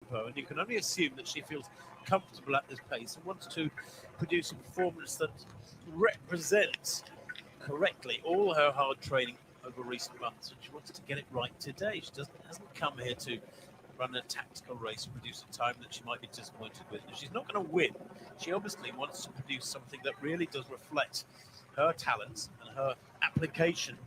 tempo, and you can only assume that she feels comfortable at this pace and wants to produce a performance that represents correctly all her hard training over recent months, and she wants to get it right today. She hasn't come here to run a tactical race and produce a time that she might be disappointed with. And she's not going to win. She obviously wants to produce something that really does reflect her talents and her application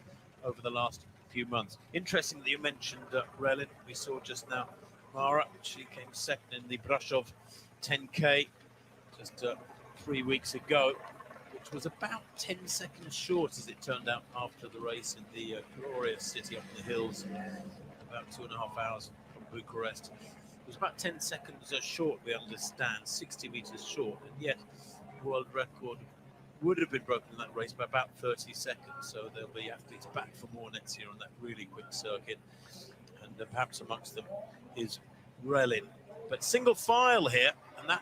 over the last few months. Interesting that you mentioned Relin. We saw just now Mara. She came second in the Brasov 10K just 3 weeks ago, which was about 10 seconds short, as it turned out, after the race in the glorious city up in the hills, about 2.5 hours from Bucharest. It was about 10 seconds short, we understand, 60 meters short, and yet the world record would have been broken in that race by about 30 seconds. So there'll be athletes back for more next year on that really quick circuit, and perhaps amongst them is Relin. But single file here, and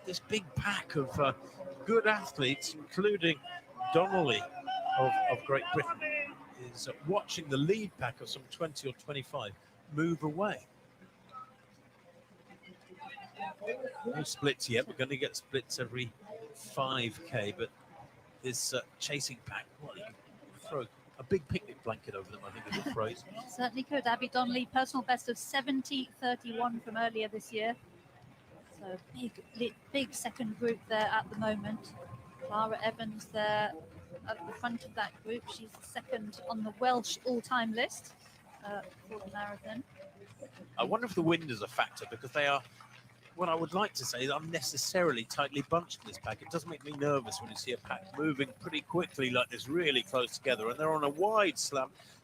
this big pack of good athletes, including Donnelly of Great Britain, is watching the lead pack of some 20 or 25 move away. No splits yet. We're going to get splits every 5K, but this chasing pack, well, you can throw a big picnic blanket over them, I think is the phrase. Certainly could. Abby Donnelly, personal best of 70.31 from earlier this year. So big second group there at the moment. Clara Evans there at the front of that group. She's second on the Welsh all-time list for the marathon. I wonder if the wind is a factor, because they are, what I would like to say, is unnecessarily tightly bunched in this pack. It does make me nervous when you see a pack moving pretty quickly like this, really close together, and they're on a wide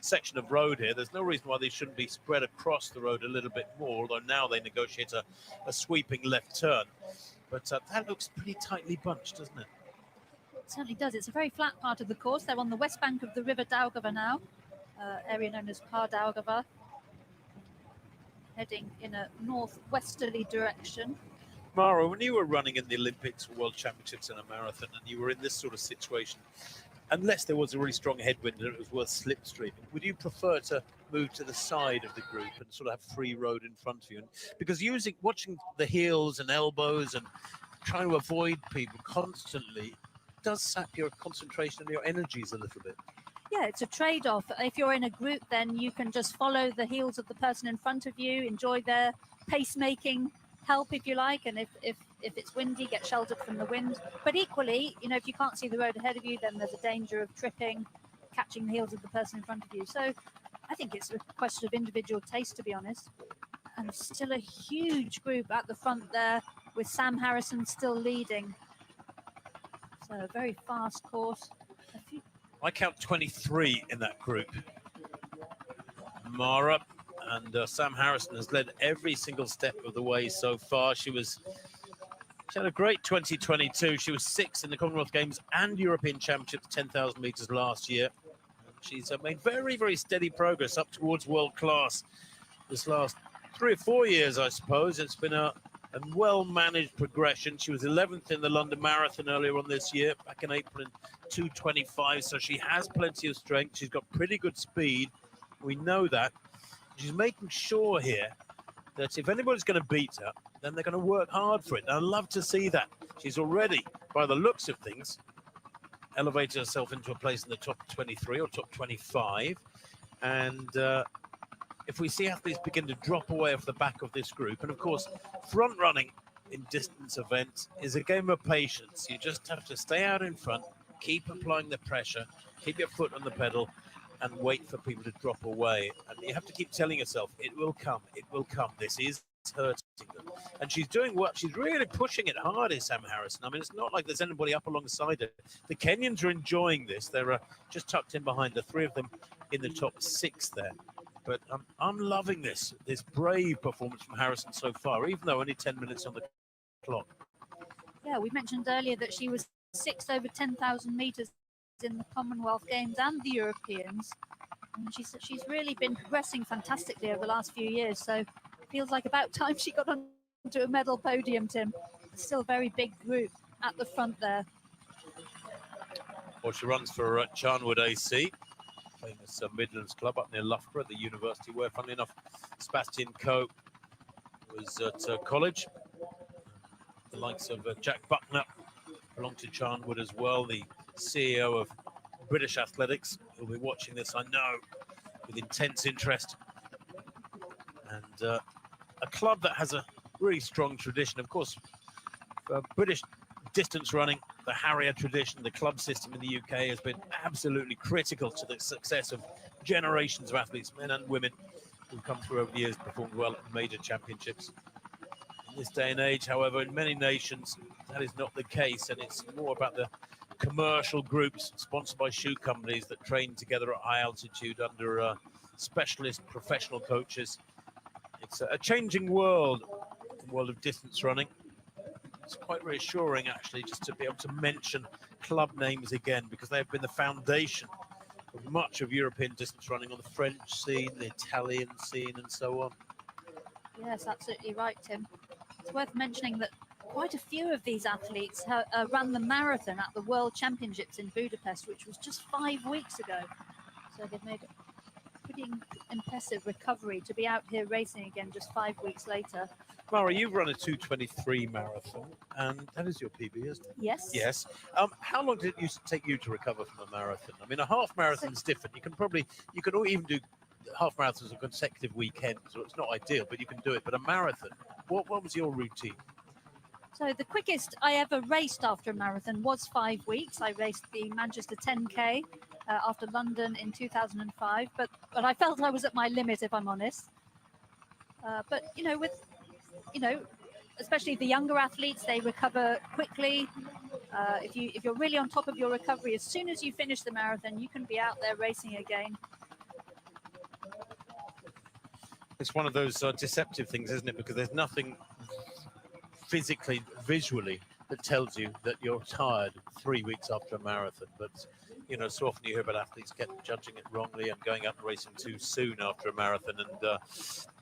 section of road here. There's no reason why they shouldn't be spread across the road a little bit more, although now they negotiate a sweeping left turn. But that looks pretty tightly bunched, doesn't it? It certainly does. It's a very flat part of the course. They're on the west bank of the River Daugava now, area known as Par Daugava, heading in a northwesterly direction. Mara, when you were running in the Olympics or World Championships in a marathon, and you were in this sort of situation, unless there was a really strong headwind and it was worth slipstreaming, would you prefer to move to the side of the group and sort of have free road in front of you? Because watching the heels and elbows and trying to avoid people constantly does sap your concentration and your energies a little bit. Yeah, it's a trade-off. If you're in a group, then you can just follow the heels of the person in front of you, enjoy their pace-making help, if you like, and if it's windy, get sheltered from the wind. But equally, you know, if you can't see the road ahead of you, then there's a danger of tripping, catching the heels of the person in front of you. So I think it's a question of individual taste, to be honest. And still a huge group at the front there, with Sam Harrison still leading. So a very fast course. I count 23 in that group. Mara and Sam Harrison has led every single step of the way so far. She had a great 2022. She was 6th in the Commonwealth Games and European Championships 10,000 meters last year. And she's made very, very steady progress up towards world class this last 3 or 4 years, I suppose. It's been a well-managed progression. She was 11th in the London Marathon earlier on this year, back in April in 2:25. So she has plenty of strength. She's got pretty good speed. We know that. She's making sure here that if anybody's going to beat her, then they're going to work hard for it. And I'd love to see that. She's already, by the looks of things, elevated herself into a place in the top 23 or top 25. And if we see athletes begin to drop away off the back of this group, and of course, front running in distance events is a game of patience. You just have to stay out in front, keep applying the pressure, keep your foot on the pedal, and wait for people to drop away. And you have to keep telling yourself, it will come, this is hurting them. And she's doing what? She's really pushing it hard, is Sam Harrison. I mean, it's not like there's anybody up alongside her. The Kenyans are enjoying this. They're just tucked in behind, the 3 of them in the top 6 there. But I'm loving this brave performance from Harrison so far, even though only 10 minutes on the clock. Yeah, we mentioned earlier that she was 6th over 10,000 meters in the Commonwealth Games and the Europeans. And she's really been progressing fantastically over the last few years. So it feels like about time she got onto a medal podium, Tim. It's still a very big group at the front there. Well, she runs for Charnwood AC, famous Midlands club up near Loughborough, the university where, funnily enough, Sebastian Coe was at college. The likes of Jack Buckner belonged to Charnwood as well, the CEO of British Athletics. He'll be watching this, I know, with intense interest. And a club that has a really strong tradition, of course, for British distance running. The Harrier tradition, the club system in the UK has been absolutely critical to the success of generations of athletes, men and women, who've come through over the years, performed well at major championships. In this day and age, however, in many nations, that is not the case, and it's more about the commercial groups sponsored by shoe companies that train together at high altitude under specialist professional coaches. It's a changing world, the world of distance running. It's quite reassuring, actually, just to be able to mention club names again, because they've been the foundation of much of European distance running on the French scene, the Italian scene, and so on. Yes, absolutely right, Tim. It's worth mentioning that quite a few of these athletes ran the marathon at the World Championships in Budapest, which was just 5 weeks ago. So they've made a pretty impressive recovery to be out here racing again just 5 weeks later. Mara, you've run a 2:23 marathon, and that is your PB, isn't it? Yes. Yes. How long did it used to take you to recover from a marathon? I mean, a half marathon is different. You can even do half marathons on consecutive weekends, so it's not ideal, but you can do it. But a marathon, what was your routine? So the quickest I ever raced after a marathon was 5 weeks. I raced the Manchester 10K after London in 2005, but I felt I was at my limit, if I'm honest. But especially the younger athletes, they recover quickly. If you're really on top of your recovery, as soon as you finish the marathon, you can be out there racing again. It's one of those deceptive things, isn't it? Because there's nothing physically, visually, that tells you that you're tired 3 weeks after a marathon. But so often you hear about athletes judging it wrongly and going out and racing too soon after a marathon,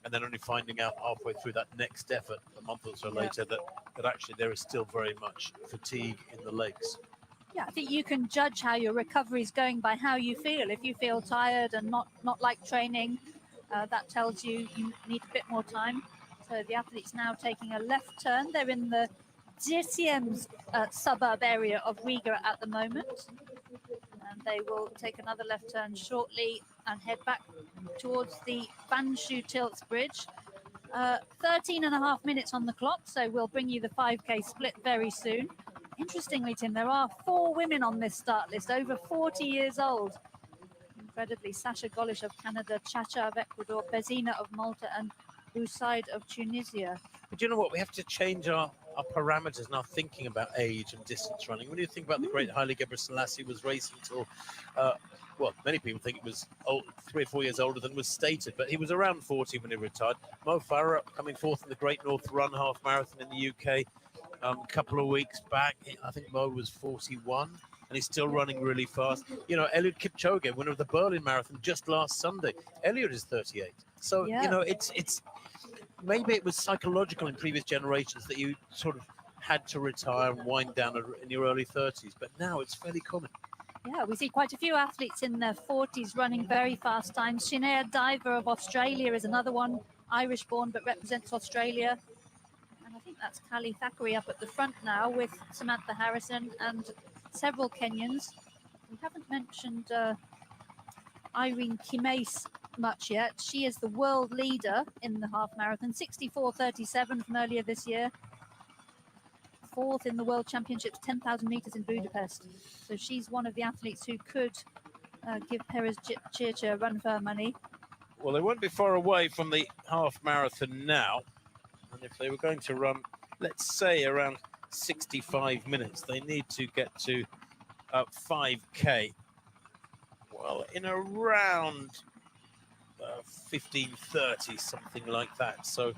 and then only finding out halfway through that next effort, a month or so later, that actually there is still very much fatigue in the legs. Yeah, I think you can judge how your recovery is going by how you feel. If you feel tired and not like training, that tells you need a bit more time. So the athlete's now taking a left turn. They're in the Dziesioms suburb area of Riga at the moment. And they will take another left turn shortly and head back towards the Vanshu Tilts Bridge. 13 and a half minutes on the clock, so we'll bring you the 5K split very soon. Interestingly, Tim, there are 4 women on this start list, over 40 years old. Incredibly, Sasha Golish of Canada, Chacha of Ecuador, Bezina of Malta, and Busaid of Tunisia. But you know what? We have to change our parameters and our thinking about age and distance running. When you think about the great Haile Gebrselassie was racing till, many people think it was 3 or 4 years older than was stated, but he was around 40 when he retired. Mo Farah coming forth in the Great North Run half marathon in the UK a couple of weeks back. I think Mo was 41. And he's still running really fast. Eliud Kipchoge, winner of the Berlin Marathon just last Sunday. Eliud is 38. So, it's maybe it was psychological in previous generations that you sort of had to retire and wind down in your early 30s. But now it's fairly common. Yeah, we see quite a few athletes in their 40s running very fast times. Sinead Diver of Australia is another one, Irish-born but represents Australia. And I think that's Callie Thackeray up at the front now with Samantha Harrison and several Kenyans. We haven't mentioned Irene Kimase much yet. She is the world leader in the half marathon, 64:37 from earlier this year. 4th in the World Championships, 10,000 meters in Budapest. So she's one of the athletes who could give Perez Chircha a run for her money. Well, they won't be far away from the half marathon now. And if they were going to run, let's say, around 65 minutes, they need to get to 5K, well, in around 15:30, something like that. So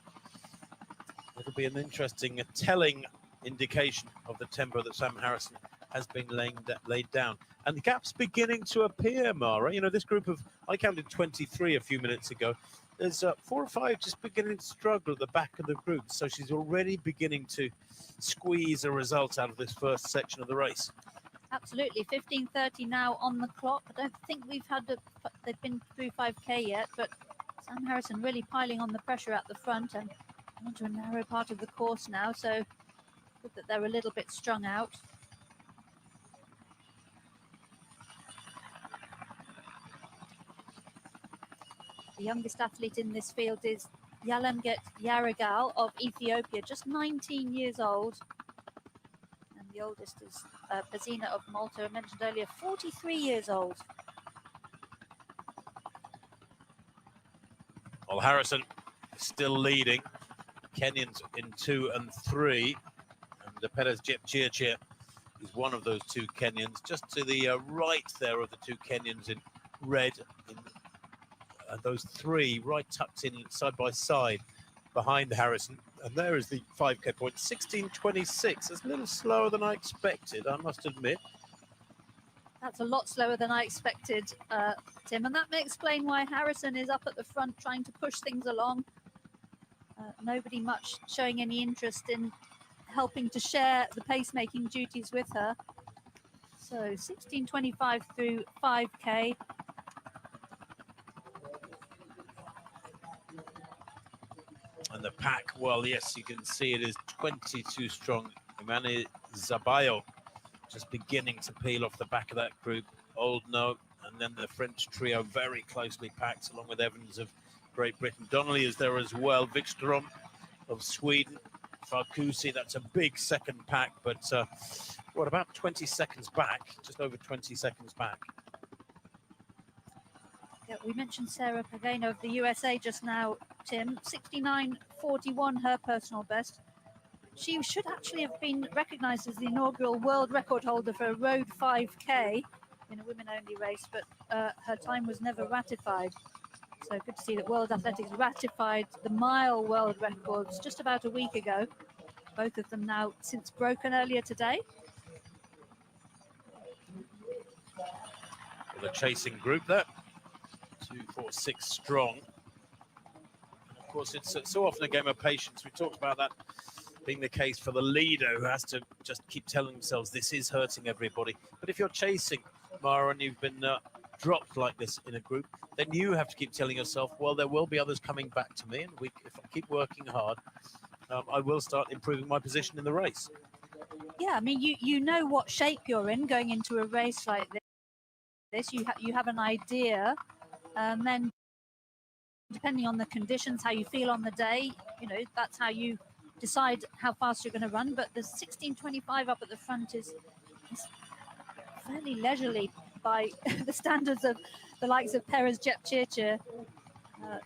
it'll be an interesting, telling indication of the tempo that Sam Harrison has been laid down. And the gap's beginning to appear, Mara. This group of, I counted 23 a few minutes ago. There's 4 or 5 just beginning to struggle at the back of the group. So she's already beginning to squeeze a result out of this first section of the race. Absolutely. 15:30 now on the clock. I don't think they've been through 5K yet, but Sam Harrison really piling on the pressure at the front, and onto a narrow part of the course now, so good that they're a little bit strung out. The youngest athlete in this field is Yalemget Yaragal of Ethiopia, just 19 years old. And the oldest is Pazina of Malta, I mentioned earlier, 43 years old. Well, Harrison is still leading. Kenyans in 2 and 3. And the Perez Jepchirchir is one of those two Kenyans. Just to the right there of the two Kenyans in red. Those three right tucked in side by side behind Harrison. And there is the 5K point, 16:26. It's a little slower than I expected, I must admit. That's a lot slower than I expected, Tim, and that may explain why Harrison is up at the front trying to push things along. Nobody much showing any interest in helping to share the pacemaking duties with her. So 16:25 through 5K. And the pack, well, yes, you can see it is 22 strong. Imani Zabayo just beginning to peel off the back of that group. Oldno, and then the French trio very closely packed, along with Evans of Great Britain. Donnelly is there as well. Wikström of Sweden. Farkusi, that's a big second pack, but what, about 20 seconds back, just over 20 seconds back. Yeah, we mentioned Sarah Pagano of the USA just now, Tim. 69.41, her personal best. She should actually have been recognised as the inaugural world record holder for a road 5K in a women-only race, but her time was never ratified. So good to see that World Athletics ratified the mile world records just about a week ago. Both of them now since broken earlier today. With a chasing group there. 2, 4, 6 strong. And of course, it's so often a game of patience. We talked about that being the case for the leader, who has to just keep telling themselves this is hurting everybody. But if you're chasing, Mara, and you've been dropped like this in a group, then you have to keep telling yourself, well, there will be others coming back to me, and if I keep working hard, I will start improving my position in the race. Yeah, I mean, you know what shape you're in going into a race like this. You have an idea, and then depending on the conditions, how you feel on the day, you know, that's how you decide how fast you're going to run. But the 16:25 up at the front is fairly leisurely by the standards of the likes of Perez Jepchirchir.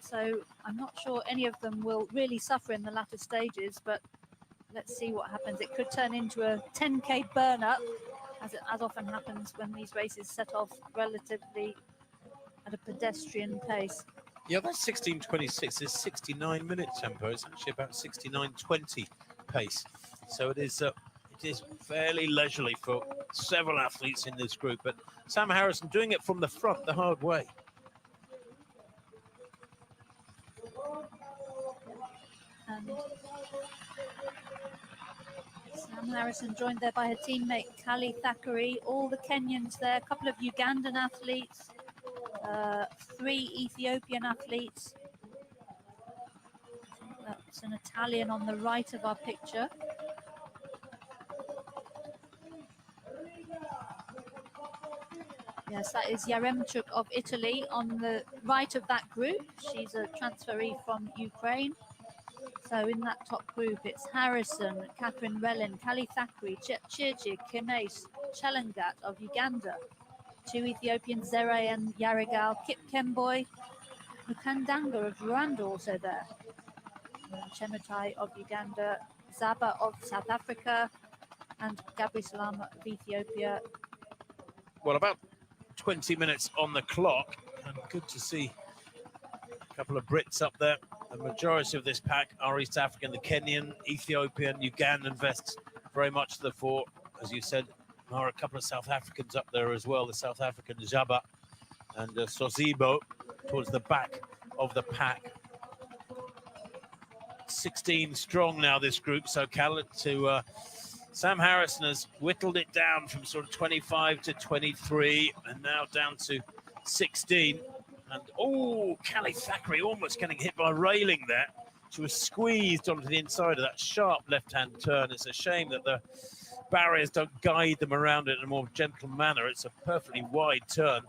So I'm not sure any of them will really suffer in the latter stages, but let's see what happens. It could turn into a 10K burn-up, as often happens when these races set off relatively at a pedestrian pace. Yeah, that's 16:26 is 69-minute tempo. It's actually about 69:20 pace. So it is fairly leisurely for several athletes in this group. But Sam Harrison doing it from the front the hard way. And Sam Harrison joined there by her teammate Kali Thackeray. All the Kenyans there, a couple of Ugandan athletes, 3 Ethiopian athletes. I think that's an Italian on the right of our picture. Yes, that is Yaremchuk of Italy on the right of that group. She's a transferee from Ukraine. So in that top group, it's Harrison, Catherine Relin, Kali Thackeray, Chirchir, Kines, Chelangat of Uganda. 2 Ethiopians, Zere and Yaragal, Kip Kemboy, Mukandanga of Rwanda also there. Chemutai of Uganda, Zaba of South Africa, and Gabri Salama of Ethiopia. Well, about 20 minutes on the clock, and good to see a couple of Brits up there. The majority of this pack are East African, the Kenyan, Ethiopian, Ugandan vests very much to the fore. As you said, there are a couple of South Africans up there as well, the South African Jaba and Sozibo towards the back of the pack. 16 strong now, this group, so Sam Harrison has whittled it down from sort of 25 to 23 and now down to 16. And oh, Kali Thackeray almost getting hit by railing there. She was squeezed onto the inside of that sharp left-hand turn. It's a shame that the barriers don't guide them around it in a more gentle manner. It's a perfectly wide turn.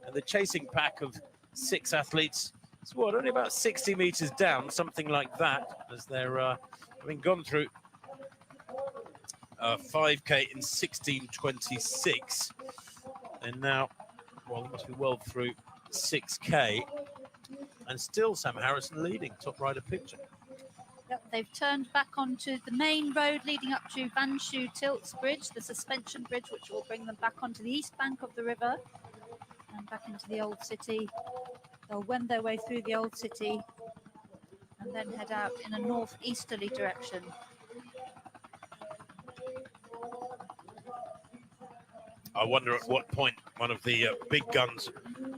And the chasing pack of 6 athletes is what, only about 60 meters down, something like that, as they're having gone through 5K in 16:26. And now, well, they must be well through 6K. And still Sam Harrison leading, top right of picture. Yep, they've turned back onto the main road leading up to Vanshu Tilts Bridge, the suspension bridge, which will bring them back onto the east bank of the river and back into the old city. They'll wend their way through the old city and then head out in a northeasterly direction. I wonder at what point one of the big guns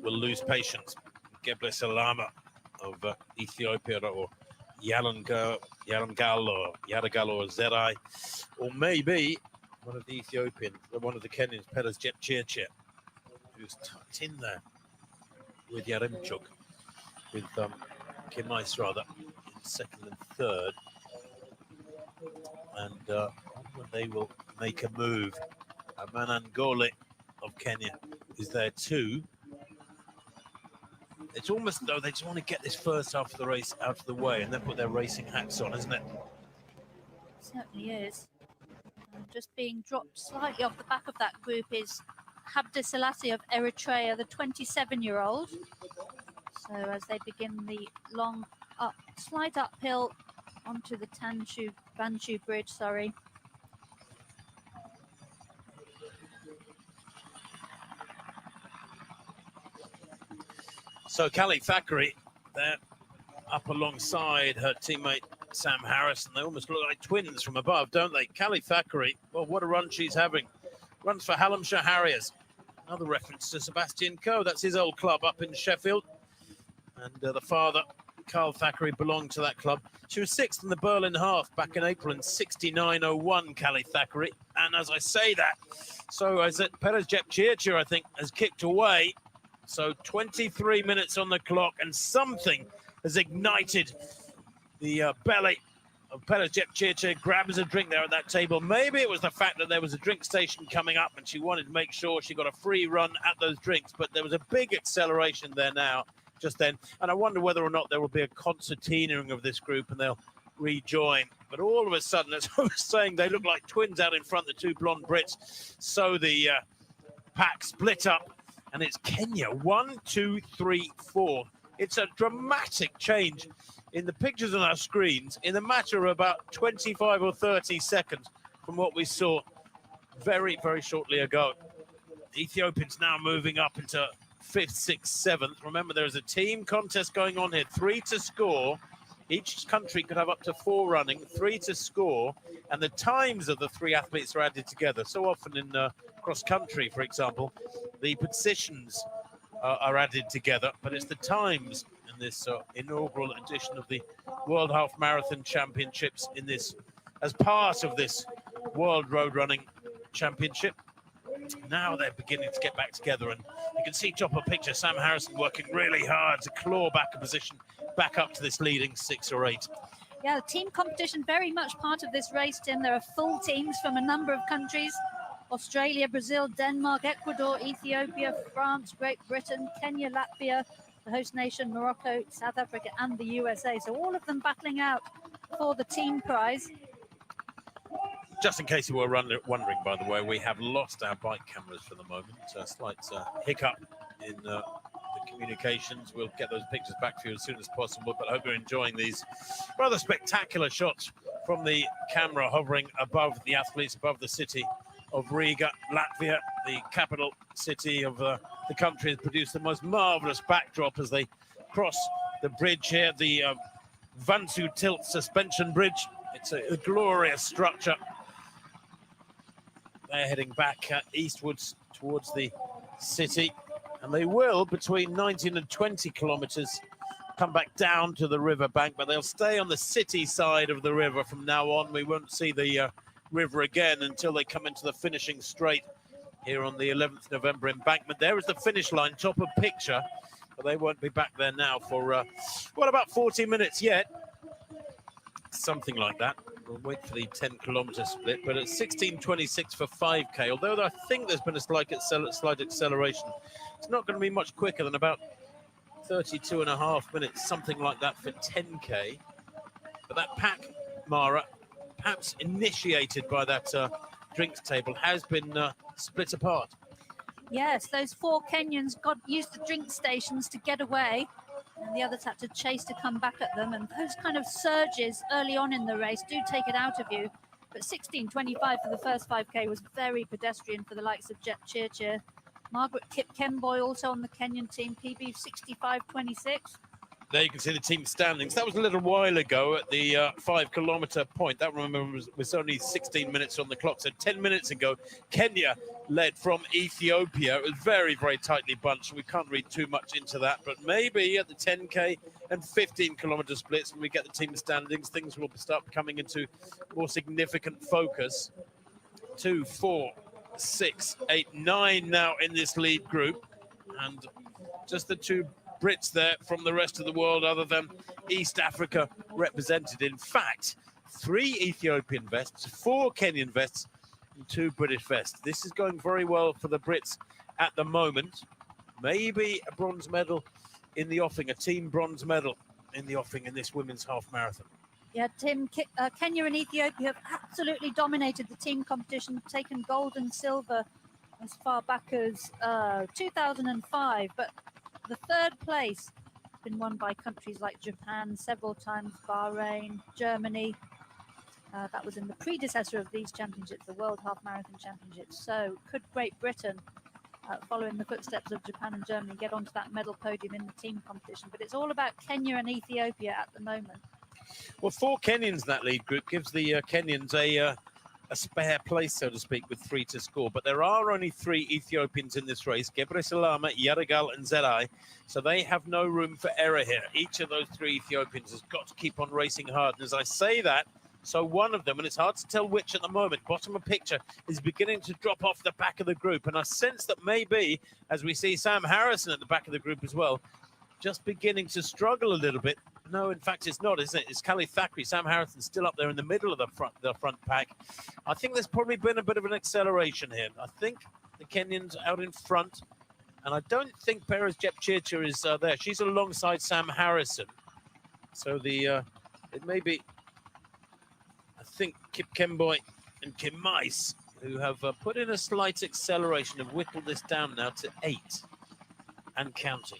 will lose patience. Gebre Salama of Ethiopia, or Yalangal or Yadagal or Zerai, or maybe one of the Ethiopians, one of the Kenyans, Perez Jepchirchir, who's tucked in there with Yaremchuk, with Kimais rather, in second and third. And when they will make a move, Manangole of Kenya is there too. It's almost though they just want to get this first half of the race out of the way and then put their racing hats on, isn't it? Certainly is. And just being dropped slightly off the back of that group is Habde Selassie of Eritrea, the 27-year-old. So as they begin the long slight uphill onto the Vanshu Bridge, sorry. So Kali Thackeray, they're up alongside her teammate Sam Harrison. They almost look like twins from above, don't they? Kali Thackeray, well, what a run she's having. Runs for Hallamshire Harriers. Another reference to Sebastian Coe. That's his old club up in Sheffield. And the father, Carl Thackeray, belonged to that club. She was 6th in the Berlin half back in April in 69.01, Kali Thackeray. And as I say that, so as it Perez Jepchirchir, I think, has kicked away. So 23 minutes on the clock, and something has ignited the belly of Perez Jepchirchir. Grabs a drink there at that table. Maybe it was the fact that there was a drink station coming up and she wanted to make sure she got a free run at those drinks. But there was a big acceleration there now, just then. And I wonder whether or not there will be a concertinaing of this group and they'll rejoin. But all of a sudden, as I was saying, they look like twins out in front, the two blonde Brits. So the pack split up. And it's Kenya, 1, 2, 3, 4. It's a dramatic change in the pictures on our screens in a matter of about 25 or 30 seconds from what we saw very, very shortly ago. The Ethiopians now moving up into 5th, 6th, 7th. Remember, there is a team contest going on here, 3 to score. Each country could have up to 4 running, 3 to score, and the times of the 3 athletes are added together. So often in cross country, for example, the positions are added together, but it's the times in this inaugural edition of the World Half Marathon Championships in this, as part of this World Road Running Championship. Now they're beginning to get back together, and you can see top of picture Sam Harrison working really hard to claw back a position back up to this leading 6 or 8. Yeah, team competition very much part of this race, Tim. There are full teams from a number of countries: Australia, Brazil, Denmark, Ecuador, Ethiopia, France, Great Britain, Kenya, Latvia, the host nation, Morocco, South Africa, and the USA. So all of them battling out for the team prize. Just in case you were wondering, by the way, we have lost our bike cameras for the moment. A slight hiccup in the communications. We'll get those pictures back for you as soon as possible, but I hope you're enjoying these rather spectacular shots from the camera hovering above the athletes, above the city of Riga. Latvia, the capital city of the country, has produced the most marvelous backdrop as they cross the bridge here, the Vanshu Tilt suspension bridge. It's a glorious structure. They're heading back eastwards towards the city, and they will, between 19 and 20 kilometers, come back down to the river bank, but they'll stay on the city side of the river from now on. We won't see the river again until they come into the finishing straight here on the 11th November embankment. There is the finish line, top of picture, but they won't be back there now for, well, about 40 minutes yet. something like that. We'll wait for the 10-kilometer split, but at 16:26 for 5K, although I think there's been a slight acceleration, it's not going to be much quicker than about 32.5 minutes, something like that for 10K. But that pack, Mara, perhaps initiated by that drinks table, has been split apart. Yes, those 4 Kenyans used the drink stations to get away, and the others had to chase to come back at them. And those kind of surges early on in the race do take it out of you. But 16:25 for the first 5K was very pedestrian for the likes of Jet Chirchir. Margaret Kemboy also on the Kenyan team, PB 65:26. There you can see the team standings. That was a little while ago at the 5-kilometer point. That, remember, was only 16 minutes on the clock. So 10 minutes ago, Kenya led from Ethiopia. It was very, very tightly bunched. We can't read too much into that. But maybe at the 10K and 15-kilometer splits, when we get the team standings, things will start coming into more significant focus. 2, 4, 6, 8, 9 now in this lead group. And just the 2 Brits there from the rest of the world, other than East Africa represented. In fact, 3 Ethiopian vests, 4 Kenyan vests, and 2 British vests. This is going very well for the Brits at the moment. Maybe a bronze medal in the offing, a team bronze medal in the offing in this women's half marathon. Yeah, Tim, Kenya and Ethiopia have absolutely dominated the team competition, taken gold and silver as far back as 2005. But the 3rd place has been won by countries like Japan several times, Bahrain, Germany. That was in the predecessor of these championships, the World Half Marathon Championships. So could Great Britain, following the footsteps of Japan and Germany, get onto that medal podium in the team competition? But it's all about Kenya and Ethiopia at the moment. Well, 4 Kenyans in that lead group gives the Kenyans a spare place, so to speak, with 3 to score. But there are only 3 Ethiopians in this race, Gebre Salama, Yaragal and Zerai. So they have no room for error here. Each of those 3 Ethiopians has got to keep on racing hard. And as I say that, so one of them, and it's hard to tell which at the moment, bottom of picture, is beginning to drop off the back of the group. And I sense that maybe, as we see Sam Harrison at the back of the group as well, just beginning to struggle a little bit. No, in fact, it's not, isn't it? It's Kali Thackeray. Sam Harrison's still up there in the middle of the front pack. I think there's probably been a bit of an acceleration here. I think the Kenyans out in front, and I don't think Perez Jepchirchir is there. She's alongside Sam Harrison. So it may be, I think, Kip Kemboy and Kim Mice, who have put in a slight acceleration, have whittled this down now to 8 and counting.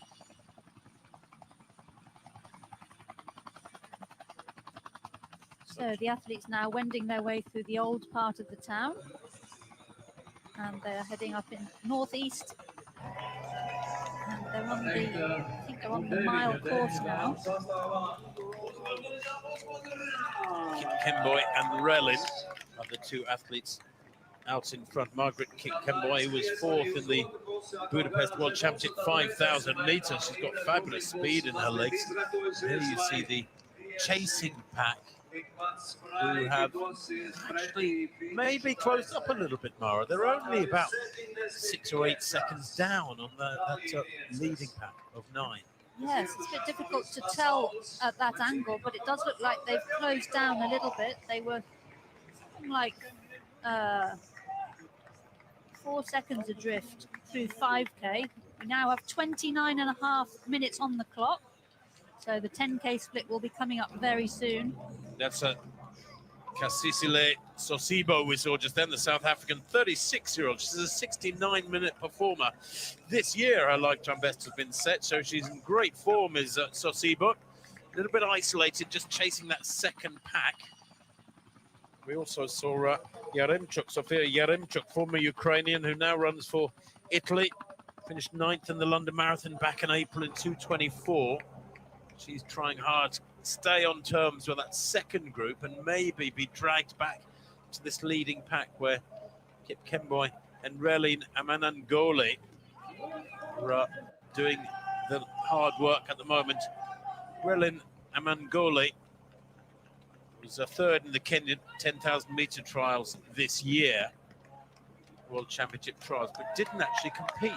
So the athletes now wending their way through the old part of the town, and they're heading up in northeast, and they're on the, I think they're on the mile course now. Kemboy and Relin are the 2 athletes out in front. Margaret Kemboy was 4th in the Budapest World Championship 5,000 meters. She's got fabulous speed in her legs. Here you see the chasing pack, who have actually maybe closed up a little bit, Mara. They're only about 6 or 8 seconds down on that leading pack of 9. Yes, it's a bit difficult to tell at that angle, but it does look like they've closed down a little bit. They were something like 4 seconds adrift through 5K. We now have 29.5 minutes on the clock. So the 10K split will be coming up very soon. That's a Kasisile Sosibo we saw just then, the South African 36-year-old. She's a 69-minute performer. This year, her lifetime best has been set, so she's in great form, is Sosibo. A little bit isolated, just chasing that second pack. We also saw Yaremchuk, Sofia Yaremchuk, former Ukrainian, who now runs for Italy. Finished 9th in the London Marathon back in April in 2:24. She's trying hard to stay on terms with that second group and maybe be dragged back to this leading pack where Kip Kemboy and Relin Amanangole are doing the hard work at the moment. Relin Amangole was a 3rd in the Kenyan 10,000 meter trials this year, World Championship trials, but didn't actually compete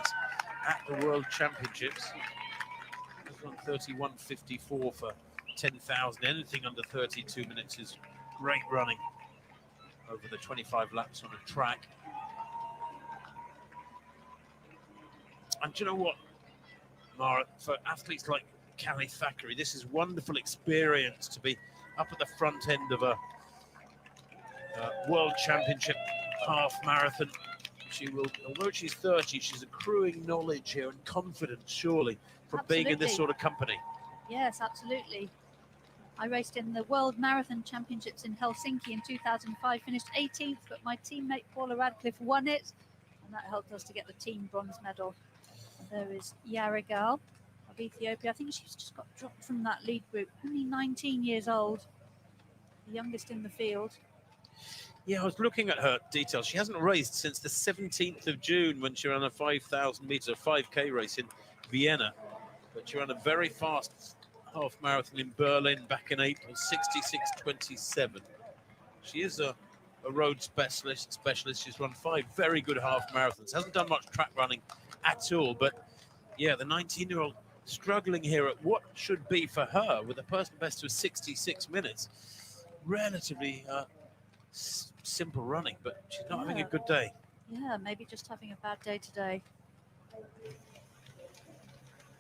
at the World Championships. Run 31.54 for 10,000. Anything under 32 minutes is great running over the 25 laps on a track. And do you know what, Mara, for athletes like Callie Thackeray, this is wonderful experience to be up at the front end of a World Championship half marathon. She will, although she's 30, she's accruing knowledge here and confidence, surely, from being in this sort of company. Yes, absolutely. I raced in the World Marathon Championships in Helsinki in 2005, finished 18th, but my teammate Paula Radcliffe won it, and that helped us to get the team bronze medal. And there is Yaragal of Ethiopia. I think she's just got dropped from that lead group, only 19 years old, the youngest in the field. Yeah, I was looking at her details. She hasn't raced since the 17th of June when she ran a 5,000 meters, a 5K race in Vienna. But she ran a very fast half marathon in Berlin back in April, 66:27. She is a road specialist. She's run 5 very good half marathons. Hasn't done much track running at all. But yeah, the 19-year-old struggling here at what should be for her with a personal best of 66 minutes. Relatively simple running, but she's not having a good day. Yeah, maybe just having a bad day today.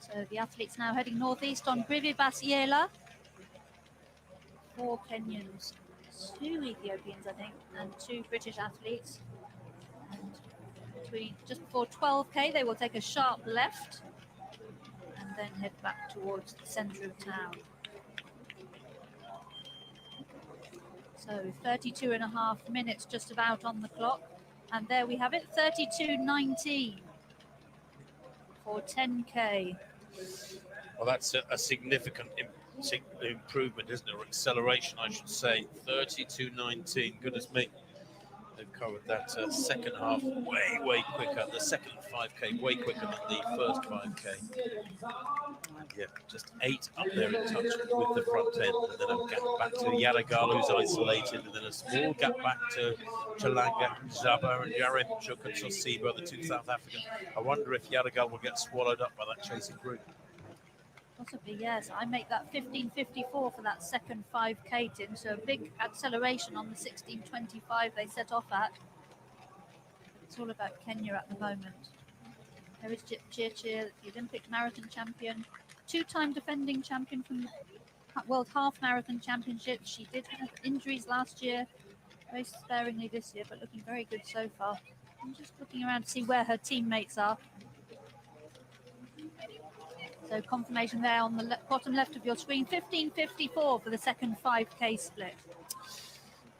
So the athletes now heading northeast on Grivibas Yela. 4 Kenyans, 2 Ethiopians, I think, and 2 British athletes. And just before 12K, they will take a sharp left and then head back towards the centre of town. So 32.5 minutes just about on the clock. And there we have it, 32:19 for 10K. Well, that's a significant improvement, isn't it? Or acceleration, I should say. 32:19. Goodness me. They've covered that second half way quicker. The second 5K way quicker than the first 5K. Yeah, just 8 up there in touch with the front end. And then a gap back to Yaragal, who's isolated. And then a small gap back to Chalanga, Zaba, and Yarim Chuk and Sosiba, the 2 South Africans. I wonder if Yaragal will get swallowed up by that chasing group. Possibly, yes. I make that 15:54 for that second 5K, Tim. So a big acceleration on the 16:25 they set off at. It's all about Kenya at the moment. There is Jip Chirchir, the Olympic marathon champion, 2-time defending champion from the World Half Marathon Championships. She did have injuries last year, very sparingly this year, but looking very good so far. I'm just looking around to see where her teammates are. So confirmation there on the bottom left of your screen, 15:54 for the second 5K split.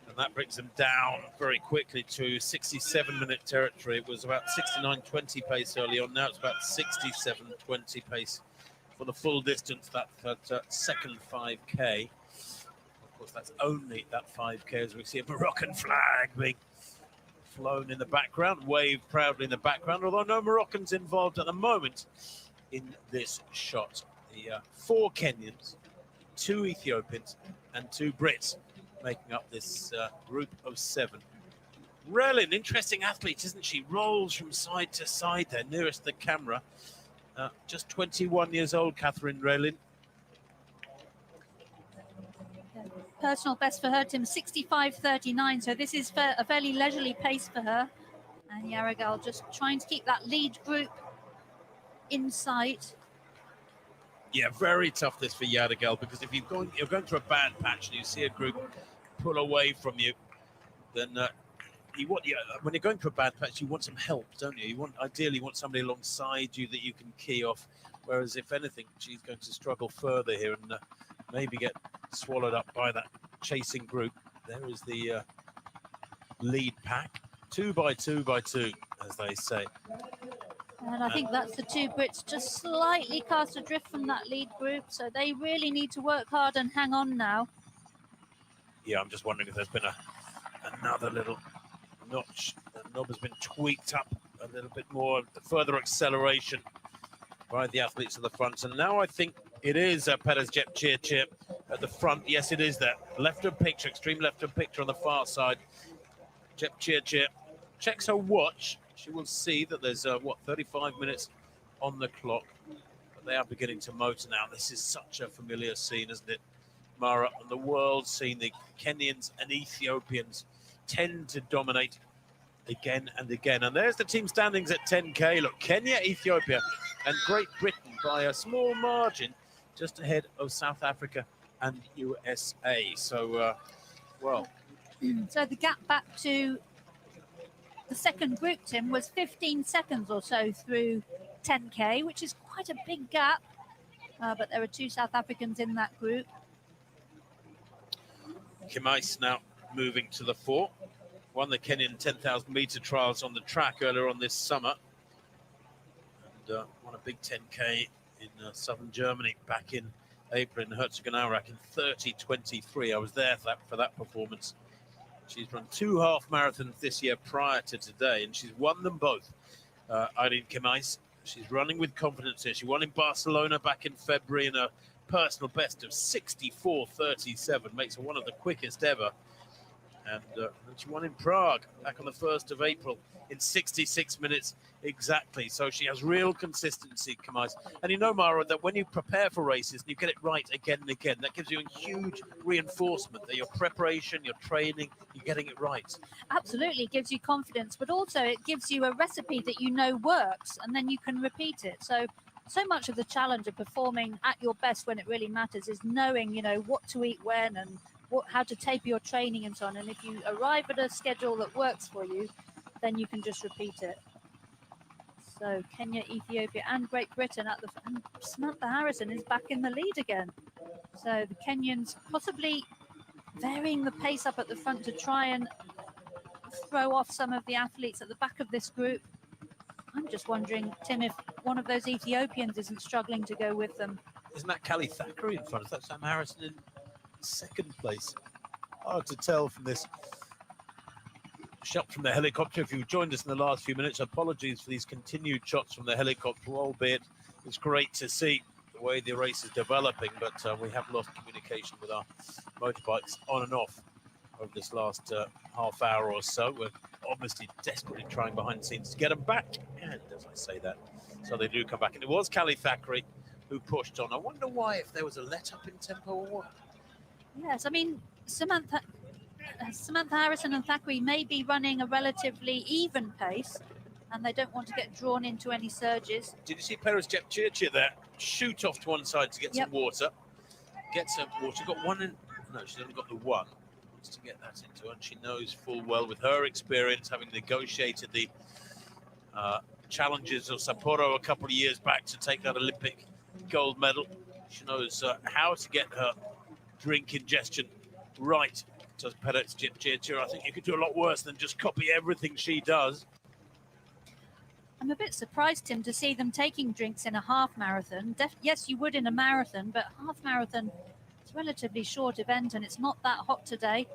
And that brings them down very quickly to 67-minute territory. It was about 69:20 pace early on. Now it's about 67:20 pace for the full distance, that second 5K. Of course, that's only that 5K as we see a Moroccan flag being flown in the background, waved proudly in the background, although no Moroccans involved at the moment in this shot. The 4 Kenyans, 2 Ethiopians and 2 Brits making up this group of 7. Relin, interesting athlete, isn't she? Rolls from side to side there, nearest the camera. Just 21 years old, Catherine Relin. Personal best for her, Tim, 65:39. So this is a fairly leisurely pace for her. And Yaragal just trying to keep that lead group in sight. Yeah, very tough this for Yaragal, because if you're going through a bad patch and you see a group pull away from you, then when you're going through a bad patch, you want some help, don't you? Ideally you want somebody alongside you that you can key off. Whereas if anything, she's going to struggle further here and maybe get swallowed up by that chasing group. There is the lead pack, 2 by 2 by 2, as they say. And I think that's the 2 Brits just slightly cast adrift from that lead group, so they really need to work hard and hang on now. Yeah, I'm just wondering if there's been another little notch. The knob has been tweaked up a little bit more, the further acceleration by the athletes at the front. And now I think it is Perez Jep Chirchir at the front. Yes, it is there. Left-hand picture, extreme left-hand picture on the far side. Jep Chirchir checks her watch. She will see that there's, 35 minutes on the clock. But they are beginning to motor now. This is such a familiar scene, isn't it? Mara, on the world scene, the Kenyans and Ethiopians tend to dominate again and again. And there's the team standings at 10K. Look, Kenya, Ethiopia, and Great Britain by a small margin, just ahead of South Africa and USA. So, well. So the gap back to the second group, Tim, was 15 seconds or so through 10K, which is quite a big gap. But there are two South Africans in that group. Kimais now moving to the fore. Won the Kenyan 10,000 meter trials on the track earlier on this summer. And won a big 10K in southern Germany back in April in Herzogenaurach in 30:23. I was there for that performance. She's run 2 half marathons this year prior to today, and she's won them both. Irene Kimais, she's running with confidence here. She won in Barcelona back in February in a personal best of 64:37, makes her one of the quickest ever. And she won in Prague back on the 1st of April in 66 minutes exactly. So she has real consistency, Kamais. And you know, Mara, that when you prepare for races and you get it right again and again, that gives you a huge reinforcement that your preparation, your training, you're getting it right. Absolutely, it gives you confidence, but also it gives you a recipe that you know works, and then you can repeat it. So much of the challenge of performing at your best when it really matters is knowing, you know, what to eat when and how to taper your training and so on. And if you arrive at a schedule that works for you, then you can just repeat it. So Kenya, Ethiopia, and Great Britain and Samantha Harrison is back in the lead again. So the Kenyans possibly varying the pace up at the front to try and throw off some of the athletes at the back of this group. I'm just wondering, Tim, if one of those Ethiopians isn't struggling to go with them. Isn't that Callie Thackeray in front? Is that Sam Harrison in second place? Hard to tell from this shot from the helicopter. If you've joined us in the last few minutes, apologies for these continued shots from the helicopter, albeit it's great to see the way the race is developing, but we have lost communication with our motorbikes on and off over this last half hour or so. We're obviously desperately trying behind the scenes to get them back, and as I say that, so they do come back. And it was Callie Thackeray who pushed on. I wonder why, if there was a let-up in tempo or what. Yes, I mean, Samantha Harrison and Thackeray may be running a relatively even pace, and they don't want to get drawn into any surges. Did you see Perez Jepchirchir there shoot off to one side to get some water? Get some water. Got one in. No, she's only got the one. Wants to get that into her, and she knows full well, with her experience, having negotiated the challenges of Sapporo a couple of years back to take that Olympic gold medal. She knows how to get her drink ingestion right. Does Perez Jepchirchir. I think you could do a lot worse than just copy everything she does. I'm a bit surprised, Tim, to see them taking drinks in a half marathon. Yes, you would in a marathon, but half marathon is a relatively short event and it's not that hot today.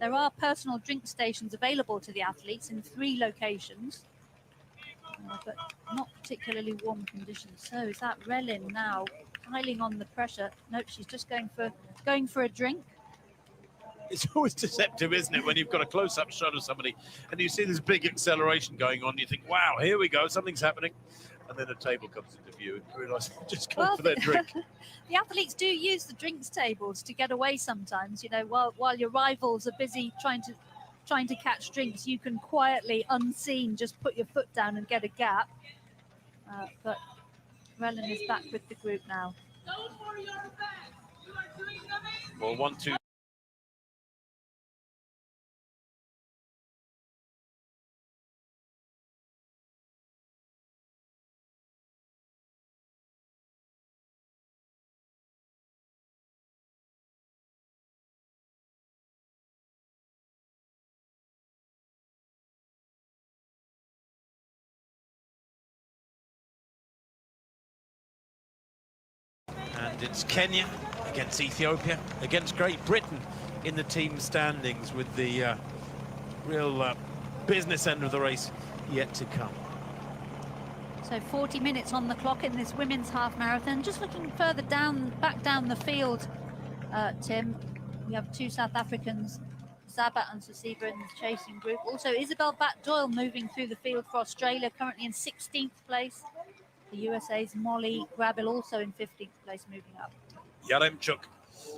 There are personal drink stations available to the athletes in 3 locations, but not particularly warm conditions. So is that Relin now piling on the pressure? Nope, she's just going for a drink. It's always deceptive, isn't it, when you've got a close-up shot of somebody and you see this big acceleration going on, you think, wow, here we go, something's happening. And then a table comes into view and you realise they're just going for their drink. The athletes do use the drinks tables to get away sometimes, you know, while your rivals are busy trying to catch drinks, you can quietly, unseen, just put your foot down and get a gap. But Relin is back with the group now. Well, 1, 2. And it's Kenya against Ethiopia, against Great Britain in the team standings, with the real business end of the race yet to come. So 40 minutes on the clock in this women's half marathon. Just looking further down, back down the field, Tim, we have 2 South Africans, Zabat and Sasiba, in the chasing group. Also Isabel Bat-Doyle moving through the field for Australia, currently in 16th place. The USA's Molly Grabil also in 15th place, moving up. Yaremchuk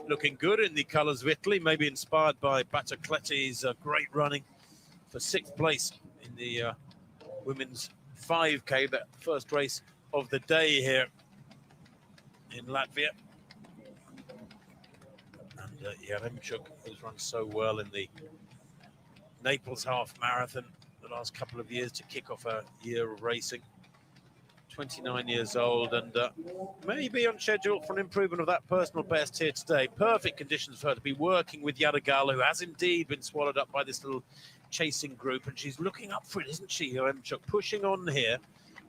looking good in the colours of Italy, maybe inspired by Battocletti's great running for 6th place in the women's 5K, that first race of the day here in Latvia. And Yaremchuk has run so well in the Naples half marathon the last couple of years to kick off a year of racing. 29 years old and maybe on schedule for an improvement of that personal best here today. Perfect conditions for her to be working with Yaremchuk, who has indeed been swallowed up by this little chasing group, and she's looking up for it, isn't she? Yaremchuk pushing on here,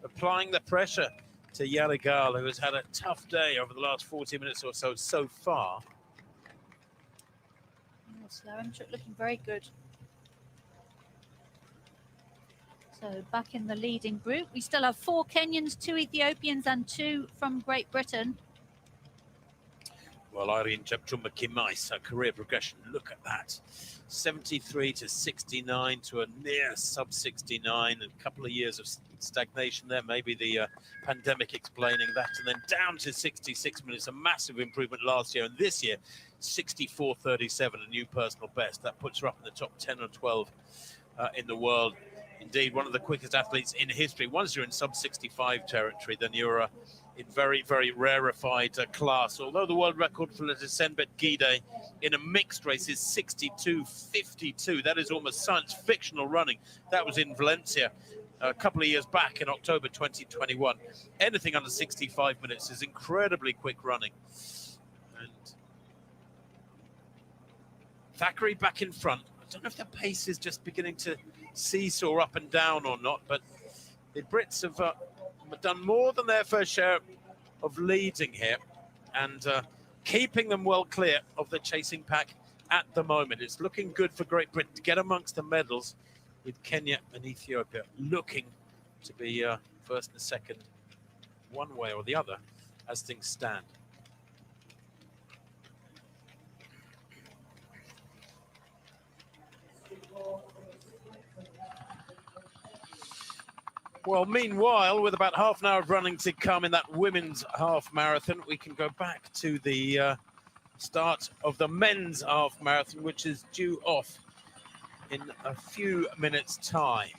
applying the pressure to Yaremchuk, who has had a tough day over the last 40 minutes or so far. Yes, Yaremchuk looking very good. So back in the leading group, we still have 4 Kenyans, 2 Ethiopians and 2 from Great Britain. Well, Irene Chepchumba Kimais, her career progression, look at that. 73 to 69 to a near sub 69, and a couple of years of stagnation there, maybe the pandemic explaining that, and then down to 66 minutes, a massive improvement last year, and this year 64.37, a new personal best. That puts her up in the top 10 or 12 in the world. Indeed, one of the quickest athletes in history. Once you're in sub 65 territory, then you're in very, very rarefied class. Although the world record for Lesenbet Gide in a mixed race is 62.52. That is almost science fictional running. That was in Valencia a couple of years back in October 2021. Anything under 65 minutes is incredibly quick running. And Thackeray back in front. I don't know if the pace is just beginning to seesaw up and down or not, but the Brits have done more than their fair share of leading here and keeping them well clear of the chasing pack at the moment. It's looking good for Great Britain to get amongst the medals, with Kenya and Ethiopia looking to be first and second one way or the other as things stand. Well, meanwhile, with about half an hour of running to come in that women's half marathon, we can go back to the start of the men's half marathon, which is due off in a few minutes' time.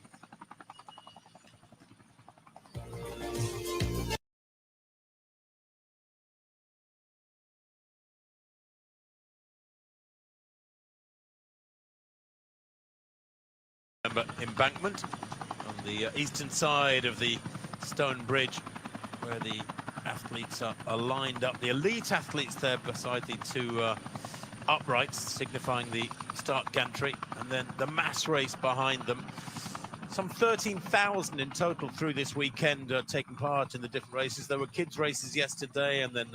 Embankment on the eastern side of the stone bridge, where the athletes are lined up, the elite athletes there beside the 2 uprights signifying the start gantry, and then the mass race behind them. Some 13,000 in total through this weekend taking part in the different races. There were kids races yesterday, and then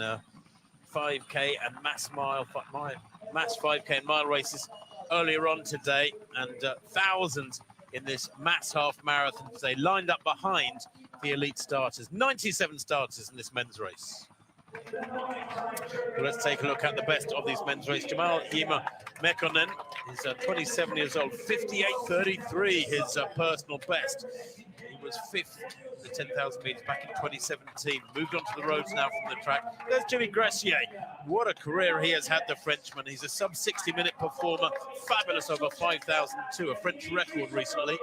5K and mass 5K and mile races earlier on today, and thousands in this mass half marathon today, lined up behind the elite starters. 97 starters in this men's race. Well, let's take a look at the best of these men's race. Jamal Yima Mekonnen is 27 years old, 58.33 his personal best. He was 5th in the 10,000 meters back in 2017. Moved onto the roads now from the track. There's Jimmy Gressier. What a career he has had, the Frenchman. He's a sub 60-minute performer. Fabulous over 5,002, a French record recently.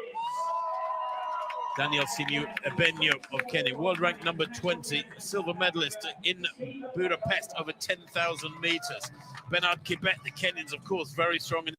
Daniel Sinu Ebenyo of Kenya, world ranked number 20, silver medalist in Budapest over 10,000 meters. Bernard Kibet, the Kenyans, of course, very strong in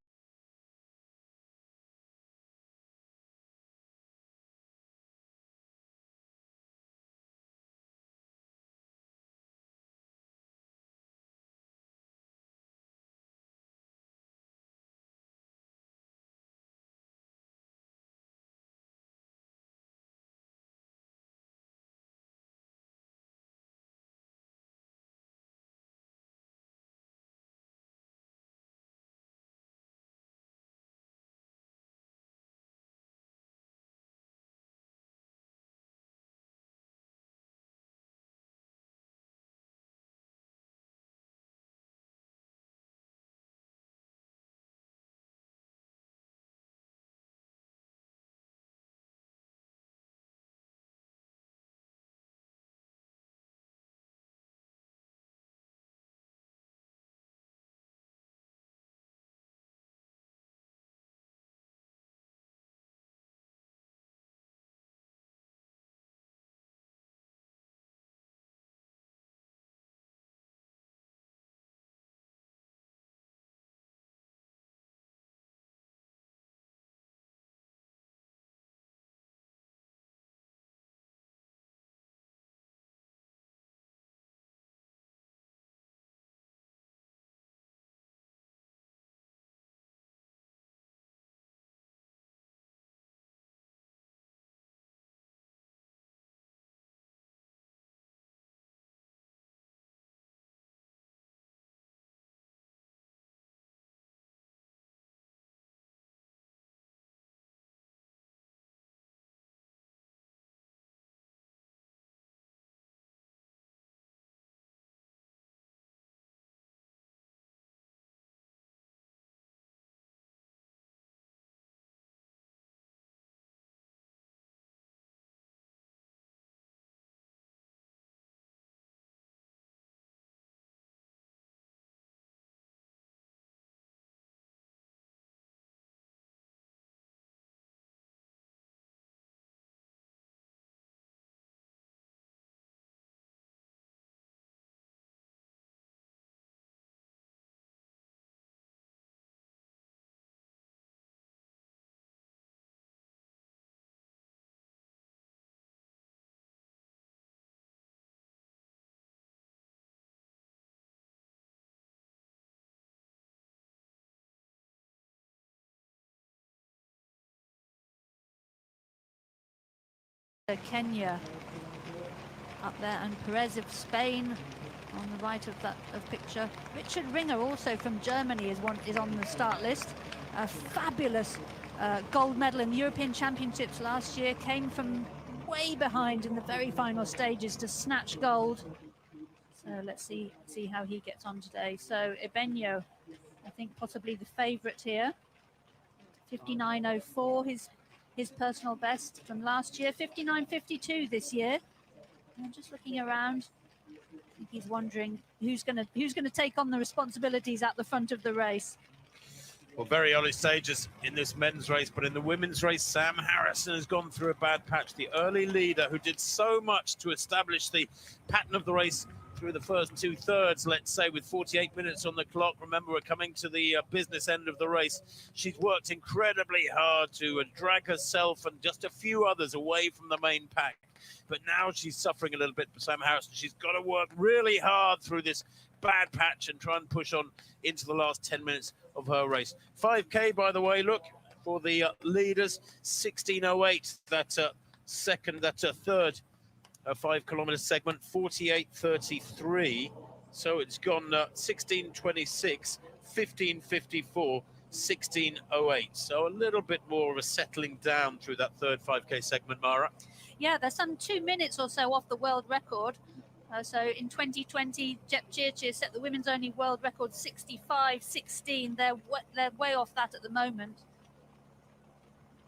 Kenya up there, and Perez of Spain on the right of that picture. Richard Ringer, also from Germany, is on the start list. A fabulous gold medal in the European Championships last year. Came from way behind in the very final stages to snatch gold. So let's see how he gets on today. So Ebenyo, I think possibly the favourite here. 59.04, his personal best from last year. 59.52 this year. And just looking around, I think he's wondering who's going to take on the responsibilities at the front of the race. Well, very early stages in this men's race, but in the women's race, Sam Harrison has gone through a bad patch. The early leader who did so much to establish the pattern of the race through the first 2/3, let's say, with 48 minutes on the clock. Remember, we're coming to the business end of the race. She's worked incredibly hard to drag herself and just a few others away from the main pack. But now she's suffering a little bit for Sam Harrison. She's got to work really hard through this bad patch and try and push on into the last 10 minutes of her race. 5K, by the way, look, for the leaders, 16.08, that third 5-kilometre segment, 48.33. So it's gone 16.26, 15.54, 16.08. So a little bit more of a settling down through that third 5K segment, Mara. Yeah, there's some 2 minutes or so off the world record. So in 2020, Jep Chirchir set the women's only world record 65.16. They're way off that at the moment.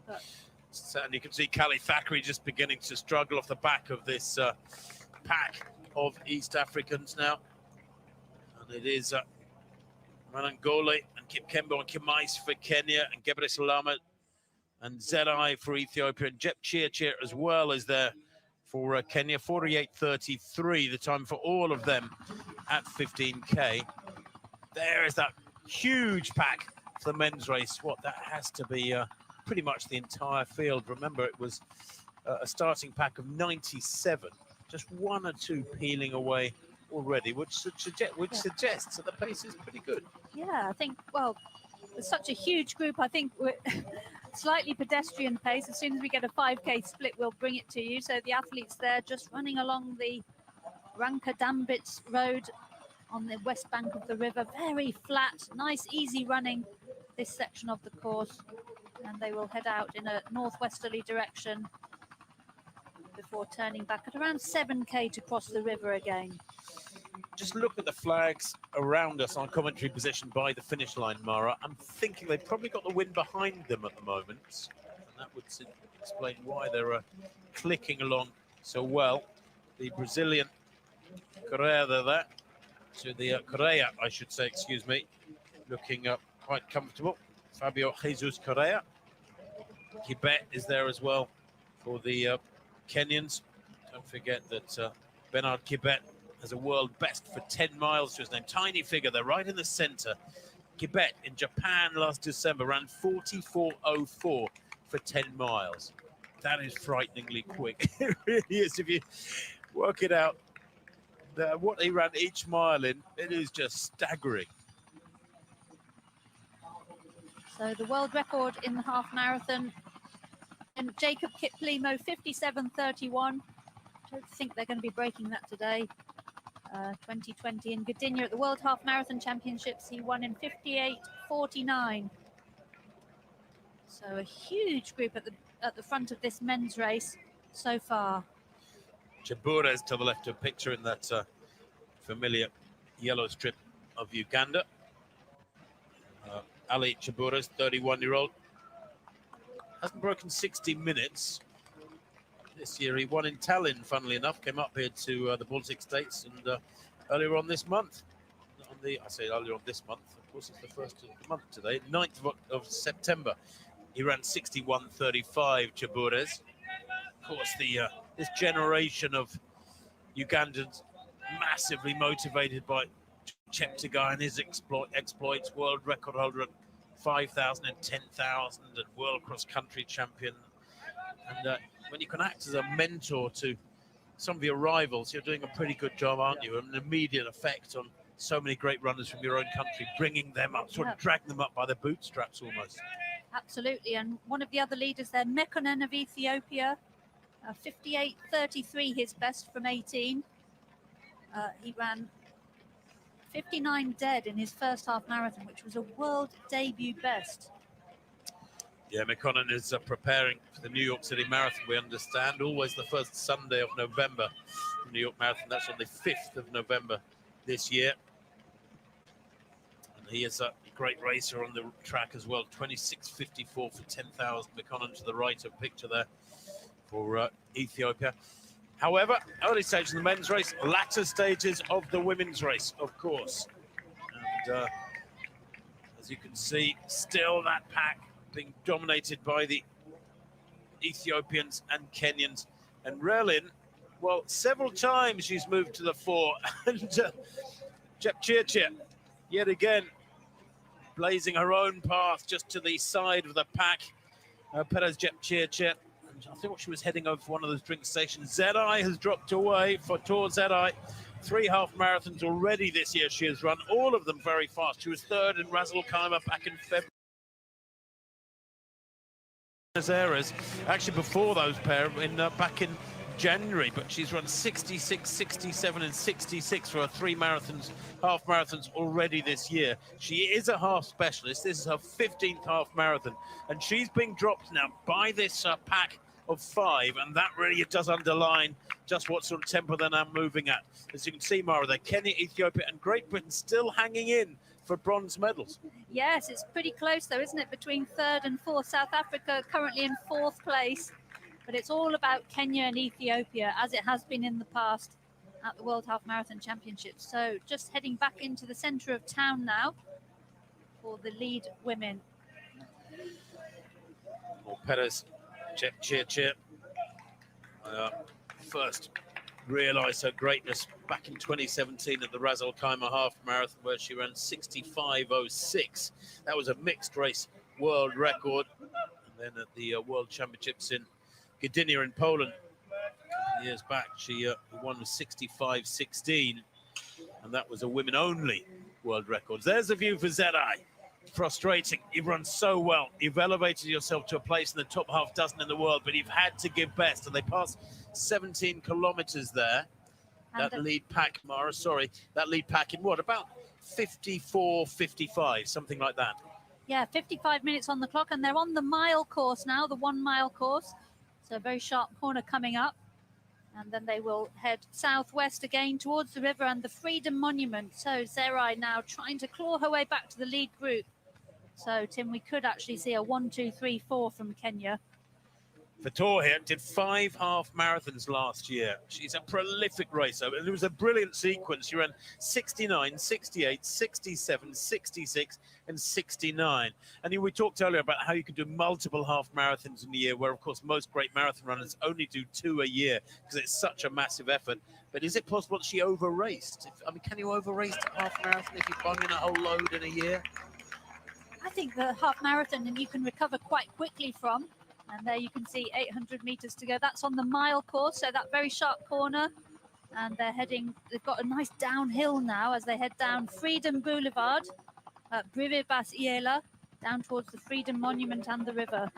But and you can see Callie Thackeray just beginning to struggle off the back of this pack of East Africans now. And it is Manangole and Kipkembo and Kimais for Kenya, and Gebre Salama and Zerai for Ethiopia, and Jep Chirchir as well is there for Kenya. 48.33, the time for all of them at 15K. There is that huge pack for the men's race. What, that has to be pretty much the entire field. Remember, it was a starting pack of 97, just 1 or 2 peeling away already, which suggests that the pace is pretty good. Yeah, I think, well, there's such a huge group. I think we're slightly pedestrian pace. As soon as we get a 5K split, we'll bring it to you. So the athletes there just running along the Ranka Dambits Road on the west bank of the river. Very flat, nice, easy running this section of the course. And they will head out in a northwesterly direction before turning back at around 7K to cross the river again. Just look at the flags around us on commentary position by the finish line, Mara. I'm thinking they've probably got the wind behind them at the moment. And that would explain why they're clicking along so well. The Brazilian Correa there, to the Correa, I should say, excuse me, looking quite comfortable. Fabio Jesus Correa. Kibet is there as well for the Kenyans. Don't forget that Bernard Kibet has a world best for 10 miles to his name. Tiny figure there, right in the center. Kibet in Japan last December ran 44.04 for 10 miles. That is frighteningly quick. It really is. If you work it out, what he ran each mile in, it is just staggering. So the world record in the half marathon, and Jacob Kiplimo, 57.31. Don't think they're going to be breaking that today. 2020 in Gdynia at the World Half Marathon Championships, he won in 58.49. So a huge group at the front of this men's race so far. Chabures to the left of picture in that familiar yellow strip of Uganda. Ali Chabures, 31-year-old, hasn't broken 60 minutes this year. He won in Tallinn, funnily enough, came up here to the Baltic States, and earlier on this month, I say earlier on this month, of course it's the first of the month today, 9th of September, he ran 61.35, Chabures. Of course, this generation of Ugandans massively motivated by Cheptegei and his exploits, world record holder at 5,000 and 10,000 and world cross-country champion. And when you can act as a mentor to some of your rivals, you're doing a pretty good job, aren't you? An immediate effect on so many great runners from your own country, bringing them up, sort of dragging them up by their bootstraps almost. Absolutely. And one of the other leaders there, Mekonnen of Ethiopia, 58.33 his best from 18. He ran 59 dead in his first half marathon, which was a world debut best. Yeah, McConnell is preparing for the New York City Marathon, we understand. Always the first Sunday of November. The New York Marathon, that's on the 5th of November this year. And he is a great racer on the track as well. 26.54 for 10,000. McConnell to the right of picture there for Ethiopia. However, early stage of the men's race, latter stages of the women's race, of course. And as you can see, still that pack being dominated by the Ethiopians and Kenyans. And Relin, well, several times she's moved to the fore. And Jepchirchir, yet again, blazing her own path just to the side of the pack. Perez Jepchirchir, I think she was heading over one of those drink stations. Zedai has dropped away for Tor Zedai. 3 half marathons already this year she has run, all of them very fast. She was third in Ras Al Khaimah back in February. Actually before those pair back in January, but she's run 66, 67 and 66 for her 3 marathons, half marathons already this year. She is a half specialist. This is her 15th half marathon, and she's being dropped now by this pack of 5, and that really does underline just what sort of tempo they're now moving at. As you can see, Mara, they're Kenya, Ethiopia and Great Britain still hanging in for bronze medals. Yes, it's pretty close though, isn't it, between 3rd and 4th. South Africa currently in 4th place, but it's all about Kenya and Ethiopia, as it has been in the past at the World Half Marathon Championships. So just heading back into the centre of town now for the lead women. Well, Perez Jepchirchir first realised her greatness back in 2017 at the Ras Al Khaimah half marathon, where she ran 65.06. That was a mixed race world record. And then at the World Championships in Gdynia in Poland years back, she won 65.16, and that was a women-only world record. There's a view for Zedai. Frustrating. You've run so well. You've elevated yourself to a place in the top half dozen in the world, but you've had to give best. And they passed 17 kilometers there. And that lead pack, Mara, that lead pack in what, about 54, 55, something like that. Yeah, 55 minutes on the clock, and they're on the mile course now, the 1 mile course. So a very sharp corner coming up. And then they will head southwest again towards the river and the Freedom Monument. So Zerai now trying to claw her way back to the lead group. So, Tim, we could actually see a 1, 2, 3, 4 from Kenya. Fator here did 5 half marathons last year. She's a prolific racer. And it was a brilliant sequence. She ran 69, 68, 67, 66 and 69. And we talked earlier about how you could do multiple half marathons in a year, where, of course, most great marathon runners only do 2 a year because it's such a massive effort. But is it possible that she over-raced? I mean, can you over-race a half marathon if you bung in a whole load in a year? I think the half marathon, and you can recover quite quickly from. And there you can see 800 meters to go. That's on the mile course, so that very sharp corner. And they're heading, they've got a nice downhill now as they head down Freedom Boulevard, Brive Bas Iela, down towards the Freedom Monument and the river.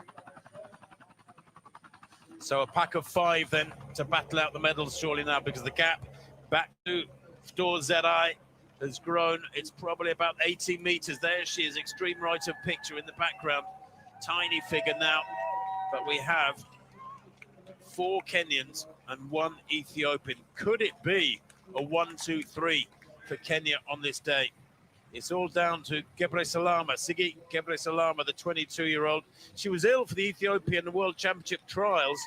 So a pack of 5 then to battle out the medals surely now, because the gap back to Fator Zedai has grown. It's probably about 80 meters. There she is, extreme right of picture in the background. Tiny figure now, but we have 4 Kenyans and 1 Ethiopian. Could it be a 1, 2, 3 for Kenya on this day? It's all down to Gebre Salama, Sigi Gebre Salama, the 22-year-old. She was ill for the Ethiopian World Championship trials,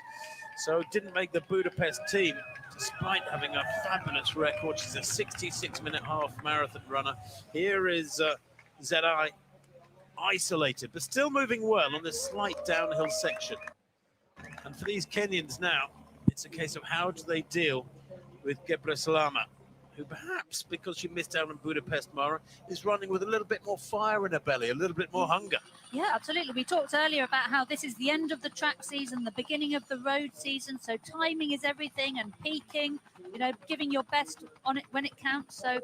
so didn't make the Budapest team, despite having a fabulous record. She's a 66-minute half marathon runner. Here is Zedai, isolated, but still moving well on this slight downhill section. And for these Kenyans now, it's a case of how do they deal with Gebre Salama, who perhaps, because she missed out on Budapest, Mara, is running with a little bit more fire in her belly, a little bit more hunger. Yeah, absolutely. We talked earlier about how this is the end of the track season, the beginning of the road season. So timing is everything, and peaking, you know, giving your best on it when it counts. So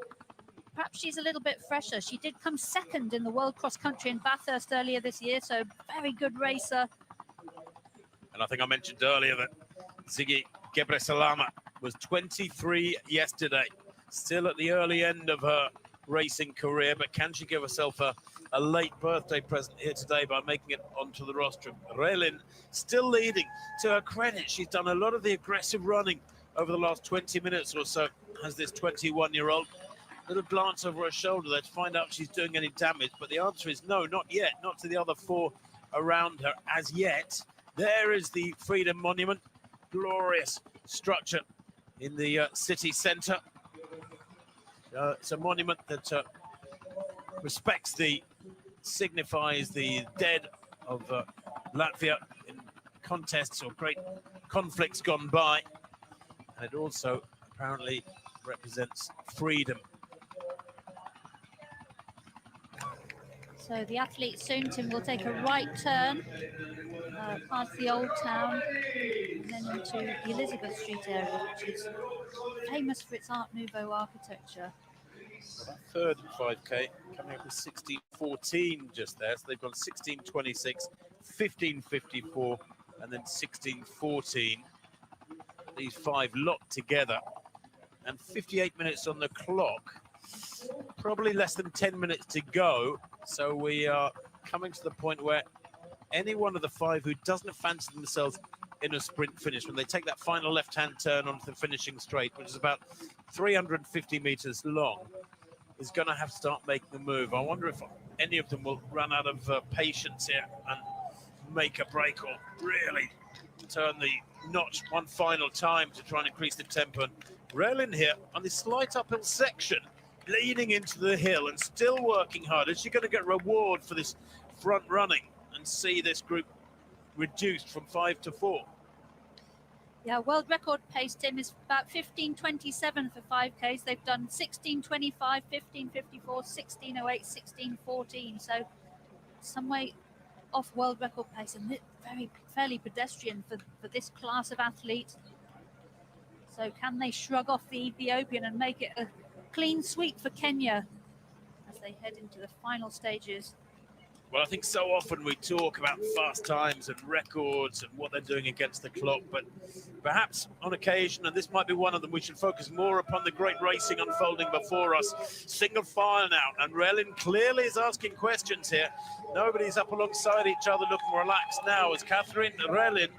perhaps she's a little bit fresher. She did come second in the World Cross Country in Bathurst earlier this year. So very good racer. And I think I mentioned earlier that Ziggy Gebresalama was 23 yesterday, still at the early end of her racing career, but can she give herself a late birthday present here today by making it onto the rostrum? Relin still leading. To her credit, she's done a lot of the aggressive running over the last 20 minutes or so, has this 21-year-old. Little glance over her shoulder there to find out if she's doing any damage, but the answer is no, not yet, not to the other four around her as yet. There is the Freedom Monument, glorious structure in the city centre. It's a monument that signifies the dead of Latvia in contests or great conflicts gone by. And it also apparently represents freedom. So the athlete soon, Tim, will take a right turn past the old town and then into the Elizabeth Street area, which is famous for its Art Nouveau architecture. Third 5K, coming up with 16:14 just there. So they've gone 16:26, 15:54, and then 16:14. These five locked together, and 58 minutes on the clock. Probably less than 10 minutes to go. So we are coming to the point where any one of the five who doesn't fancy themselves in a sprint finish, when they take that final left-hand turn onto the finishing straight, which is about 350 meters long, is going to have to start making the move. I wonder if any of them will run out of patience here and make a break or really turn the notch one final time to try and increase the tempo. And Relin here on this slight uphill section, leaning into the hill and still working hard. Is she going to get reward for this front running and see this group reduced from 5 to 4? Yeah, world record pace, Tim, is about 15:27 for 5Ks. They've done 16:25, 15:54, 16:08, 16:14. So some way off world record pace, and fairly pedestrian for this class of athlete. So can they shrug off the Ethiopian and make it a clean sweep for Kenya as they head into the final stages? Well, I think so often we talk about fast times and records and what they're doing against the clock, but perhaps on occasion, and this might be one of them, we should focus more upon the great racing unfolding before us. Single file now, and Relin clearly is asking questions here. Nobody's up alongside each other looking relaxed now as Catherine Relin,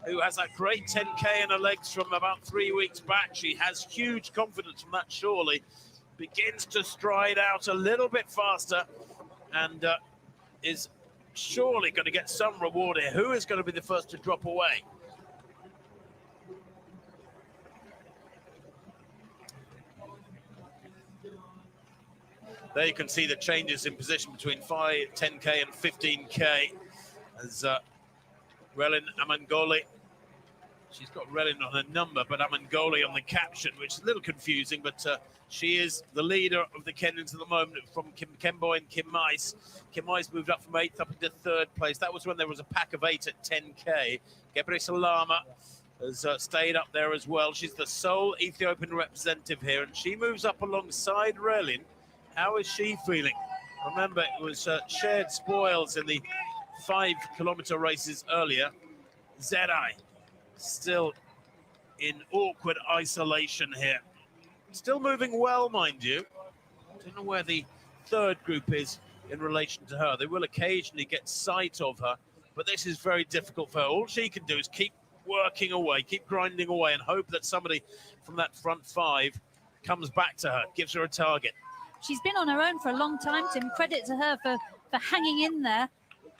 who has that great 10K in her legs from about 3 weeks back. She has huge confidence from that, surely. Begins to stride out a little bit faster and is surely going to get some reward here. Who is going to be the first to drop away? There you can see the changes in position between 10K and 15K as Relin Amangoli. She's got Relin on her number, but Amangoli on the caption, which is a little confusing, but she is the leader of the Kenyans at the moment from Kim Kemboy and Kim Mice. Kim Mice moved up from 8th up into 3rd place. That was when there was a pack of 8 at 10K. Gebre Salama has stayed up there as well. She's the sole Ethiopian representative here, and she moves up alongside Relin. How is she feeling? Remember, it was shared spoils in the 5-kilometer races earlier. Zerai still in awkward isolation here. Still moving well, mind you. Don't know where the third group is in relation to her. They will occasionally get sight of her, but this is very difficult for her. All she can do is keep working away, keep grinding away, and hope that somebody from that front 5 comes back to her, gives her a target. She's been on her own for a long time, Tim. Credit to her for hanging in there,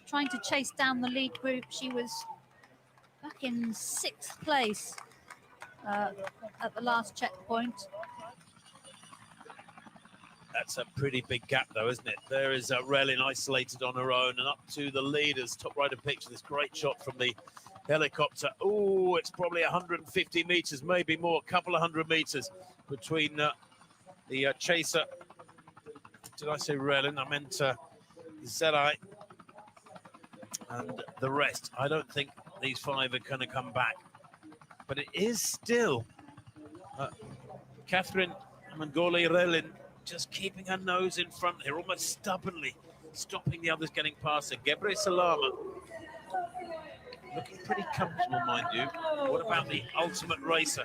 trying to chase down the lead group. She was back in 6th place at the last checkpoint. That's a pretty big gap, though, isn't it? There is Relin isolated on her own and up to the leaders. Top right of picture, this great shot from the helicopter. Oh, it's probably 150 meters, maybe more, a couple of 100 meters between the chaser. Did I say Relin? I meant Zerai and the rest. I don't think these 5 are going to come back. But it is still Catherine Amangoli Relin just keeping her nose in front here, almost stubbornly stopping the others getting past her. Gebre Salama looking pretty comfortable, mind you. What about the ultimate racer?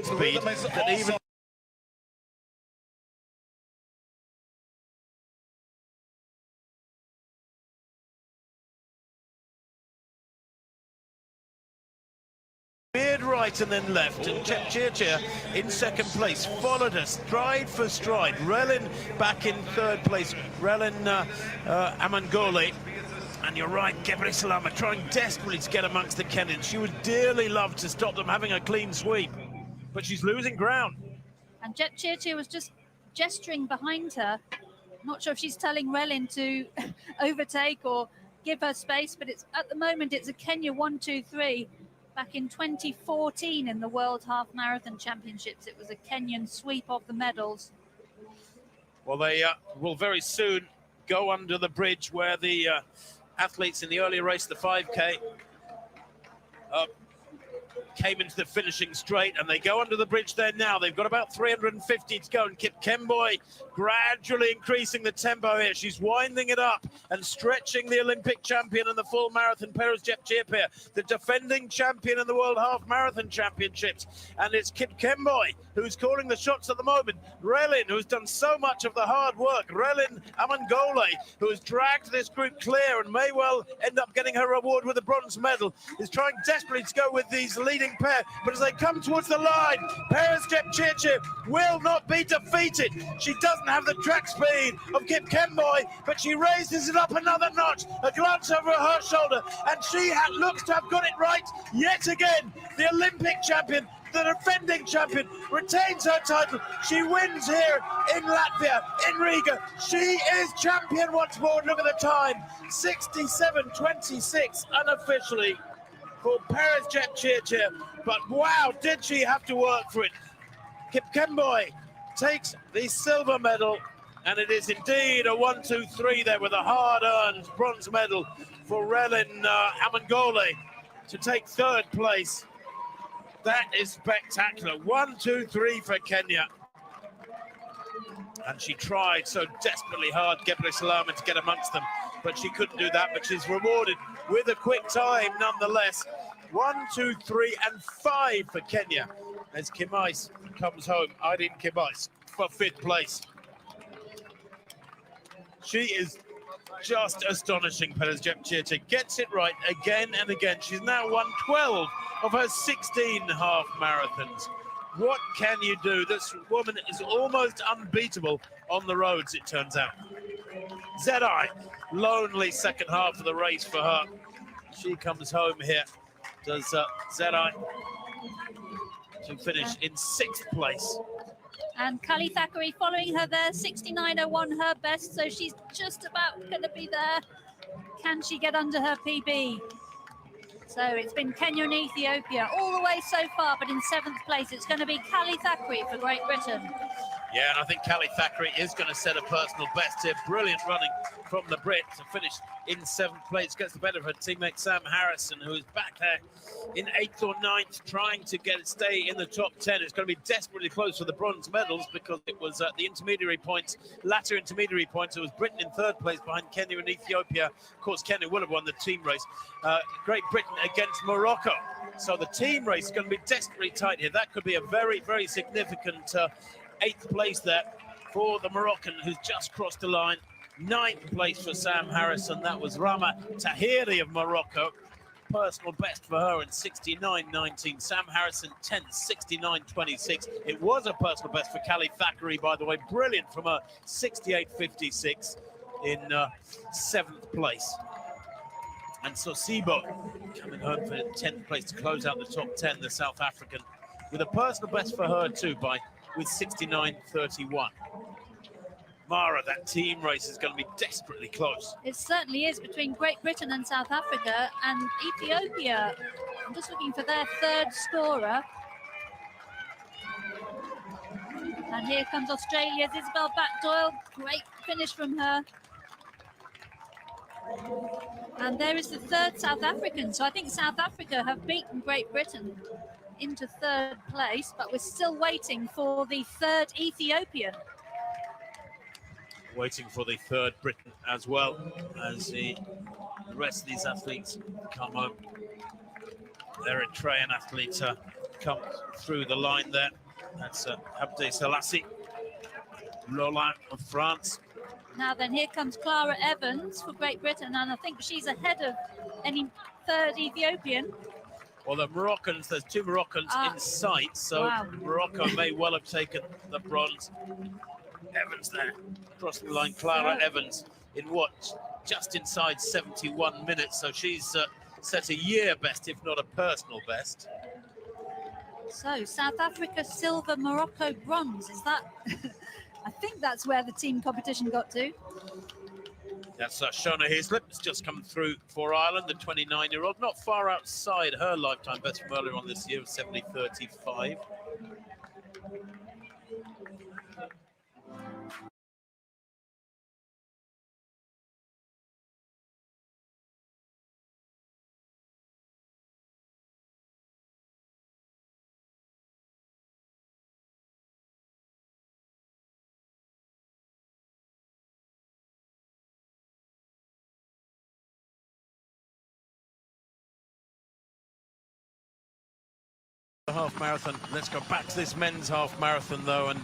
Speed that even veered right and then left, and Chepchirchir in second place, followed us stride for stride. Relin back in third place, Relin Amangole. And you're right, Gebre Salama trying desperately to get amongst the Kenyans. She would dearly love to stop them having a clean sweep, but she's losing ground. And Chepchirchir was just gesturing behind her. Not sure if she's telling Relin to overtake or give her space, but it's at the moment it's a Kenya 1-2-3. Back in 2014 in the World Half Marathon Championships, it was a Kenyan sweep of the medals. Well, they will very soon go under the bridge where the athletes in the earlier race, the 5K, came into the finishing straight, and they go under the bridge there now. They've got about 350 to go, and Kip Kemboi gradually increasing the tempo here. She's winding it up and stretching the Olympic champion in the full marathon, Perez Jepchirchir, the defending champion in the World Half Marathon Championships. And it's Kip Kemboi who's calling the shots at the moment. Relin, who's done so much of the hard work. Relin Amangole, who has dragged this group clear and may well end up getting her reward with a bronze medal, is trying desperately to go with these leading leading pair, but as they come towards the line, Perez Jepchirchir will not be defeated. She doesn't have the track speed of Kip Kemboy, but she raises it up another notch, a glance over her shoulder, and she looks to have got it right yet again. The Olympic champion, the defending champion, retains her title. She wins here in Latvia, in Riga. She is champion once more. Look at the time, 67.26 unofficially for Perez Jepchirchir. But wow, did she have to work for it. Kip Kemboy takes the silver medal, and it is indeed a 1-2-3 there with a hard-earned bronze medal for Relin Amangole to take third place. That is spectacular. 1-2-3 for Kenya. And she tried so desperately hard, Gebre Salama, to get amongst them, but she couldn't do that. But she's rewarded with a quick time nonetheless. 1, 2, 3, and 5 for Kenya as Kimais comes home. Irene Kimais for fifth place. She is just astonishing. Perez Jepchirchir gets it right again and again. She's now won 12 of her 16 half marathons. What can you do? This woman is almost unbeatable on the roads, it turns out. Zedai, lonely second half of the race for her. She comes home here. Does Zedai to finish in 6th place. And Kali Thackeray following her there, 69.01 her best, so she's just about going to be there. Can she get under her PB? So it's been Kenya and Ethiopia all the way so far, but in 7th place, it's going to be Kali Thackeray for Great Britain. Yeah, and I think Kali Thackeray is going to set a personal best here. Brilliant running from the Brit to finish in 7th place. Gets the better of her teammate Sam Harrison, who is back there in 8th or 9th, trying to stay in the top 10. It's going to be desperately close for the bronze medals because it was the intermediary points, latter intermediary points. It was Britain in 3rd place behind Kenya and Ethiopia. Of course, Kenya will have won the team race. Great Britain against Morocco. So the team race is going to be desperately tight here. That could be a very, very significant 8th place there for the Moroccan who's just crossed the line. 9th place for Sam Harrison. That was Rama Tahiri of Morocco. Personal best for her in 69.19. Sam Harrison 10th, 69.26. It was a personal best for Kali Thackeray, by the way. Brilliant from her 68.56 in 7th place. And Sosibo coming home for 10th place to close out the top 10, the South African, with a personal best for her too with 69.31. Mara, that team race is going to be desperately close. It certainly is between Great Britain and South Africa and Ethiopia. I'm just looking for their 3rd scorer. And here comes Australia's Isabel Back-Doyle. Great finish from her. And there is the 3rd South African. So I think South Africa have beaten Great Britain into 3rd place, but we're still waiting for the 3rd Ethiopian. Waiting for the 3rd Britain as well as the rest of these athletes come home. The Eritrean athlete come through the line there. That's Abde Selassie, Lola of France. Now then, here comes Clara Evans for Great Britain, and I think she's ahead of any 3rd Ethiopian. Well, the Moroccans, there's 2 Moroccans in sight, so wow. Morocco may well have taken the bronze. Evans there, crossing the line, Clara Evans in what? Just inside 71 minutes, so she's set a year best, if not a personal best. So, South Africa silver, Morocco bronze, is that? I think that's where the team competition got to. That's Shona Hislop. It's just come through for Ireland, the 29-year-old, not far outside her lifetime best from earlier on this year of 70.35. Half marathon. Let's go back to this men's half marathon though and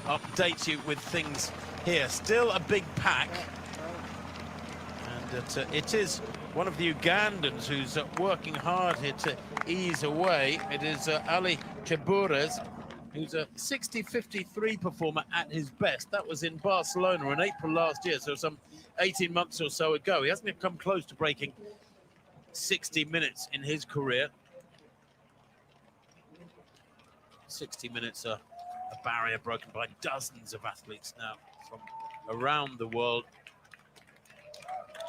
update you with things here. Still a big pack, and it is one of the Ugandans who's working hard here to ease away. It is Ali Chaburez, who's a 60-53 performer at his best. That was in Barcelona in April last year, so some 18 months or so ago. He hasn't come close to breaking 60 minutes in his career. 60 minutes, a barrier broken by dozens of athletes now from around the world.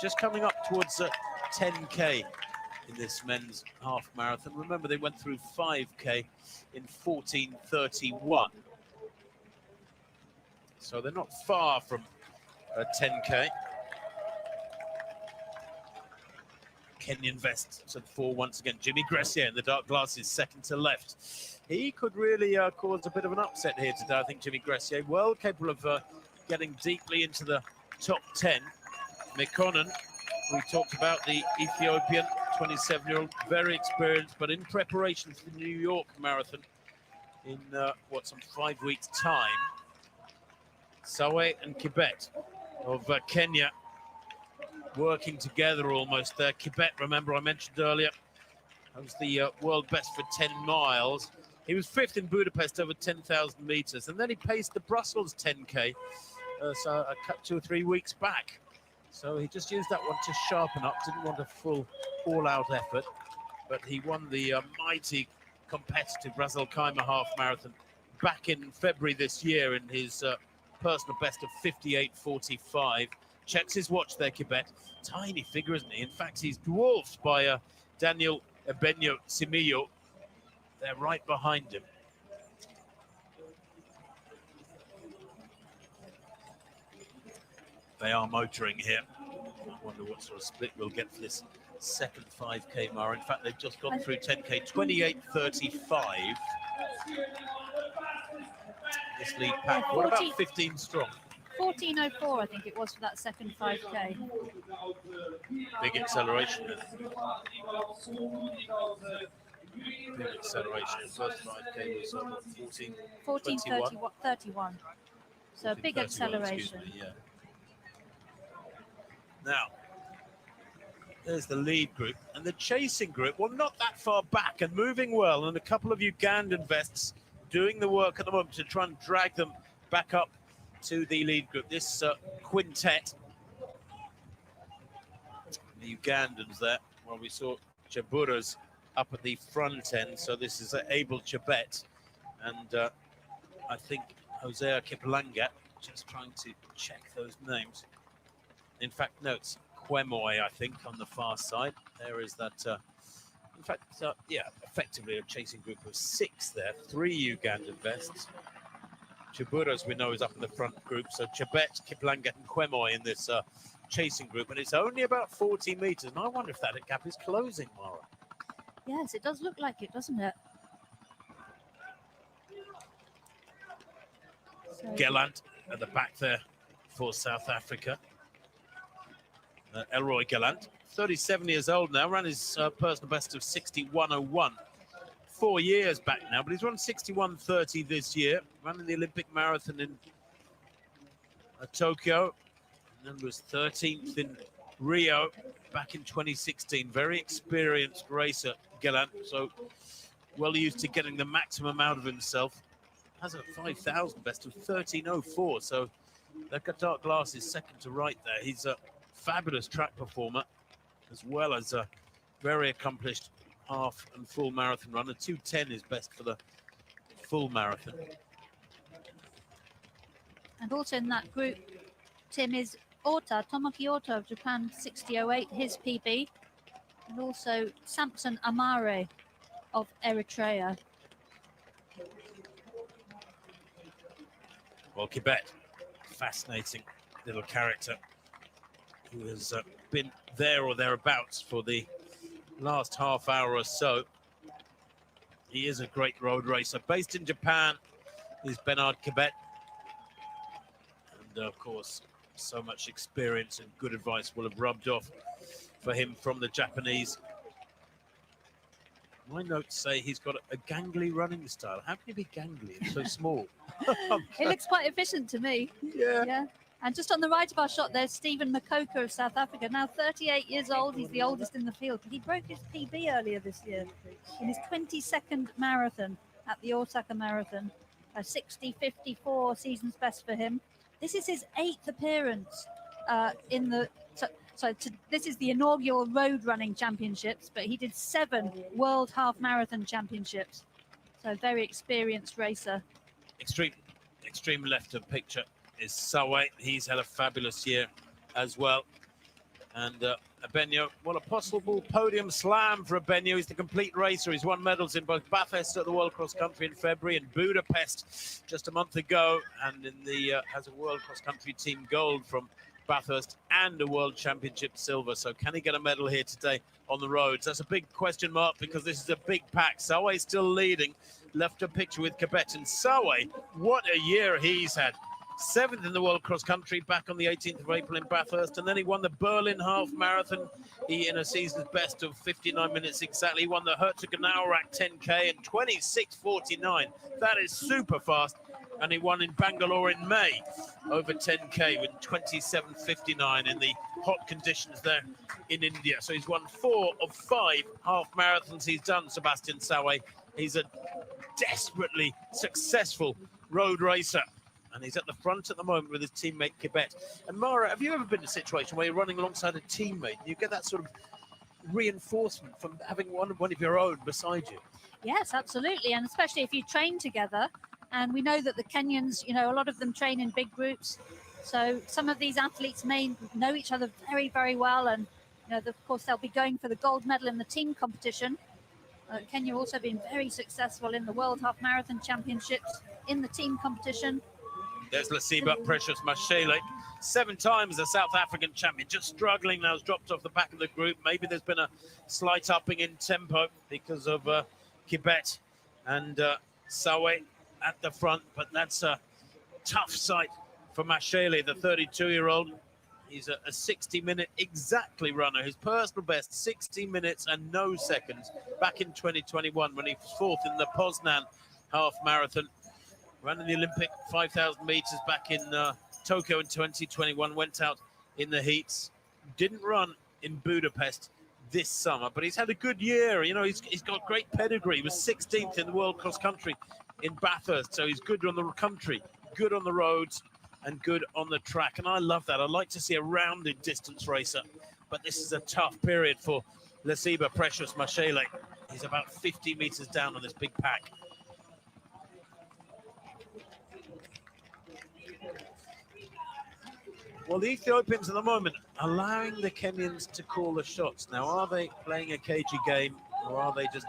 Just coming up towards 10K in this men's half marathon. Remember, they went through 5K in 14:31. So they're not far from 10K. Kenyan vest to the fore once again. Jimmy Gressier in the dark glasses, second to left. He could really cause a bit of an upset here today, I think, Jimmy Gressier. Well capable of getting deeply into the top 10. Mekonnen, we talked about, the Ethiopian 27-year-old, very experienced, but in preparation for the New York Marathon in, some 5 weeks' time. Sawe and Kibet of Kenya working together almost there. Kibet, remember I mentioned earlier, was the world best for 10 miles. He was 5th in Budapest over 10,000 meters, and then he paced the Brussels 10K, so a cut 2 or 3 weeks back. So he just used that one to sharpen up, didn't want a full all-out effort, but he won the mighty competitive Brazil Kaima half marathon back in February this year in his personal best of 58:45. Checks his watch there, Kibet. Tiny figure, isn't he? In fact, he's dwarfed by Daniel Ebenyo Simillo. They're right behind him. They are motoring here. I wonder what sort of split we'll get for this second 5K mile. In fact, they've just gone through 10K, 28:35. This lead pack, what about 15 strong? 14:04, I think it was, for that second 5K. Big acceleration. Big acceleration. The first 5K was 14:31. So a big acceleration. Me, yeah. Now, there's the lead group and the chasing group. Well, not that far back and moving well. And a couple of Ugandan vests doing the work at the moment to try and drag them back up to the lead group. This quintet, the Ugandans there. Well, we saw Chaburas up at the front end. So this is Abel Chebet and I think Hosea Kiplanga. Just trying to check those names. In fact, no, it's Kwemoy, I think, on the far side. There is that, in fact, effectively a chasing group of 6 there. 3 Ugandan vests. Chaburas, we know, is up in the front group. So Chebet, Kiplanga and Kwemoy in this chasing group. And it's only about 40 meters. And I wonder if that gap is closing, Mara. Yes, it does look like it, doesn't it? So... Gellant at the back there for South Africa. Elroy Gallant, 37 years old now, ran his personal best of 61:01 4 years back now, but he's run 61:30 this year, ran in the Olympic marathon in Tokyo, and then was 13th in Rio back in 2016. Very experienced racer, Gallant, so well used to getting the maximum out of himself. Has a 5,000 best of 13:04, so they've got dark glasses second to right there. He's a fabulous track performer, as well as a very accomplished half and full marathon runner. 2:10 is best for the full marathon. And also in that group, Tim, is Tomoki Ota of Japan, 60:08, his PB. And also Samson Amare of Eritrea. Well, Kibet, fascinating little character who has been there or thereabouts for the last half hour or so. He is a great road racer. Based in Japan is Bernard Kibet. And of course, so much experience and good advice will have rubbed off for him from the Japanese. My notes say he's got a gangly running style. How can he be gangly? It's so small. It looks quite efficient to me. Yeah. And just on the right of our shot, there's Stephen Makoko of South Africa, now 38 years old. He's the oldest in the field. He broke his PB earlier this year in his 22nd marathon at the Osaka Marathon. A 60:54 season's best for him. This is his 8th appearance in the... this is the inaugural road running championships, but he did 7 World Half Marathon Championships. So very experienced racer. Extreme left of picture is Sawe. He's had a fabulous year as well. And Abenyo, what a possible podium slam for Abenyo. He's the complete racer. He's won medals in both Bathurst at the World Cross Country in February and Budapest just a month ago. And in the has a World Cross Country team gold from Bathurst and a World Championship silver. So can he get a medal here today on the roads? That's a big question mark because this is a big pack. Sawe still leading. Left a picture with Kibet, and Sawe, what a year he's had. 7th in the World Cross Country back on the 18th of April in Bathurst, and then he won the Berlin Half Marathon. He in a season's best of 59 minutes exactly. He won the Herzogenaurach 10K in 26:49. That is super fast. And he won in Bangalore in May over 10K with 27:59 in the hot conditions there in India. So he's won 4 of 5 half marathons he's done, Sebastian Sawe. He's a desperately successful road racer. And he's at the front at the moment with his teammate Kibet. And Mara, have you ever been in a situation where you're running alongside a teammate and you get that sort of reinforcement from having one of your own beside you? Yes, absolutely. And especially if you train together. And we know that the Kenyans, you know, a lot of them train in big groups. So some of these athletes may know each other very, very well. And, you know, of course, they'll be going for the gold medal in the team competition. Kenya also been very successful in the World Half Marathon Championships in the team competition. There's Lasiba Precious Mashele, 7 times a South African champion, just struggling now, has dropped off the back of the group. Maybe there's been a slight upping in tempo because of Kibet and Sawe at the front, but that's a tough sight for Mashele, the 32-year-old. He's a 60-minute exactly runner. His personal best, 60 minutes and no seconds, back in 2021 when he was 4th in the Poznan half marathon. Ran in the Olympic 5,000 meters back in Tokyo in 2021, went out in the heats. Didn't run in Budapest this summer, but he's had a good year. You know, he's got great pedigree. He was 16th in the World Cross Country in Bathurst, so he's good on the country, good on the roads, and good on the track. And I love that. I like to see a rounded distance racer, but this is a tough period for Lasiba Precious Mashele. He's about 50 meters down on this big pack. Well, the Ethiopians at the moment allowing the Kenyans to call the shots. Now, are they playing a cagey game, or are they just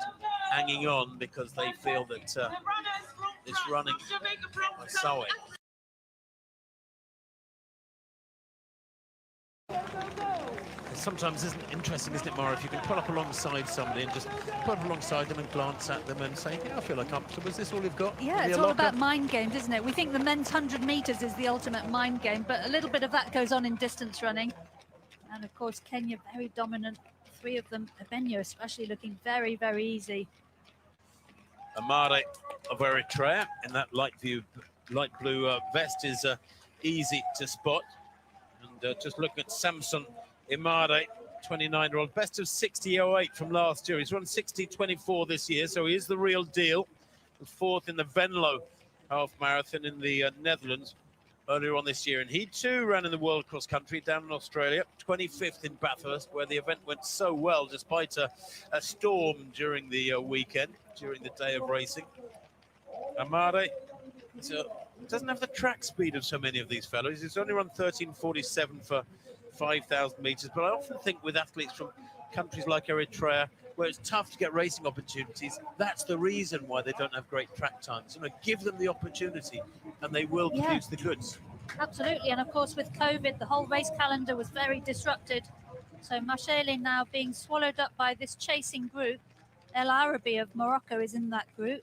hanging on because they feel that it's running by Sawe? Sometimes isn't interesting, isn't it, Mara, if you can pull up alongside somebody and just pull up alongside them and glance at them and say, yeah, I feel like comfortable. Is this all you've got? Yeah, it's all about mind games, isn't it? We think the men's 100 meters is the ultimate mind game, but a little bit of that goes on in distance running. And of course, Kenya very dominant. 3 of them, Abenyo especially, looking very, very easy. Amare of Eritrea in that light blue vest is easy to spot. And just looking at Samson Imade, 29-year-old, best of 60.08 from last year. He's run 60.24 this year, so he is the real deal. 4th in the Venlo half marathon in the Netherlands earlier on this year. And he too ran in the World Cross Country down in Australia, 25th in Bathurst, where the event went so well despite a storm during the weekend, during the day of racing. Amade doesn't have the track speed of so many of these fellows. He's only run 13:47 for 5,000 meters, but I often think with athletes from countries like Eritrea, where it's tough to get racing opportunities, that's the reason why they don't have great track times. You know, give them the opportunity and they will produce the goods. Absolutely, and of course with COVID, the whole race calendar was very disrupted. So Mashele now being swallowed up by this chasing group. El Arabi of Morocco is in that group.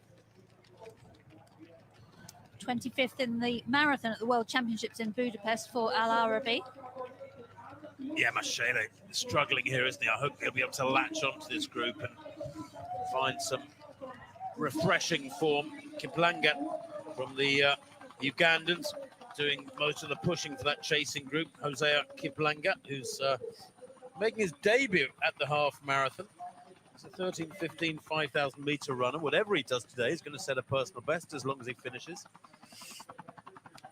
25th in the marathon at the World Championships in Budapest for Al Arabi. Yeah, Mashele struggling here, isn't he? I hope he'll be able to latch onto this group and find some refreshing form. Kiplanga from the Ugandans doing most of the pushing for that chasing group. Hosea Kiplanga, who's making his debut at the half marathon. He's a 13:15 5,000 meter runner. Whatever he does today, he's going to set a personal best as long as he finishes.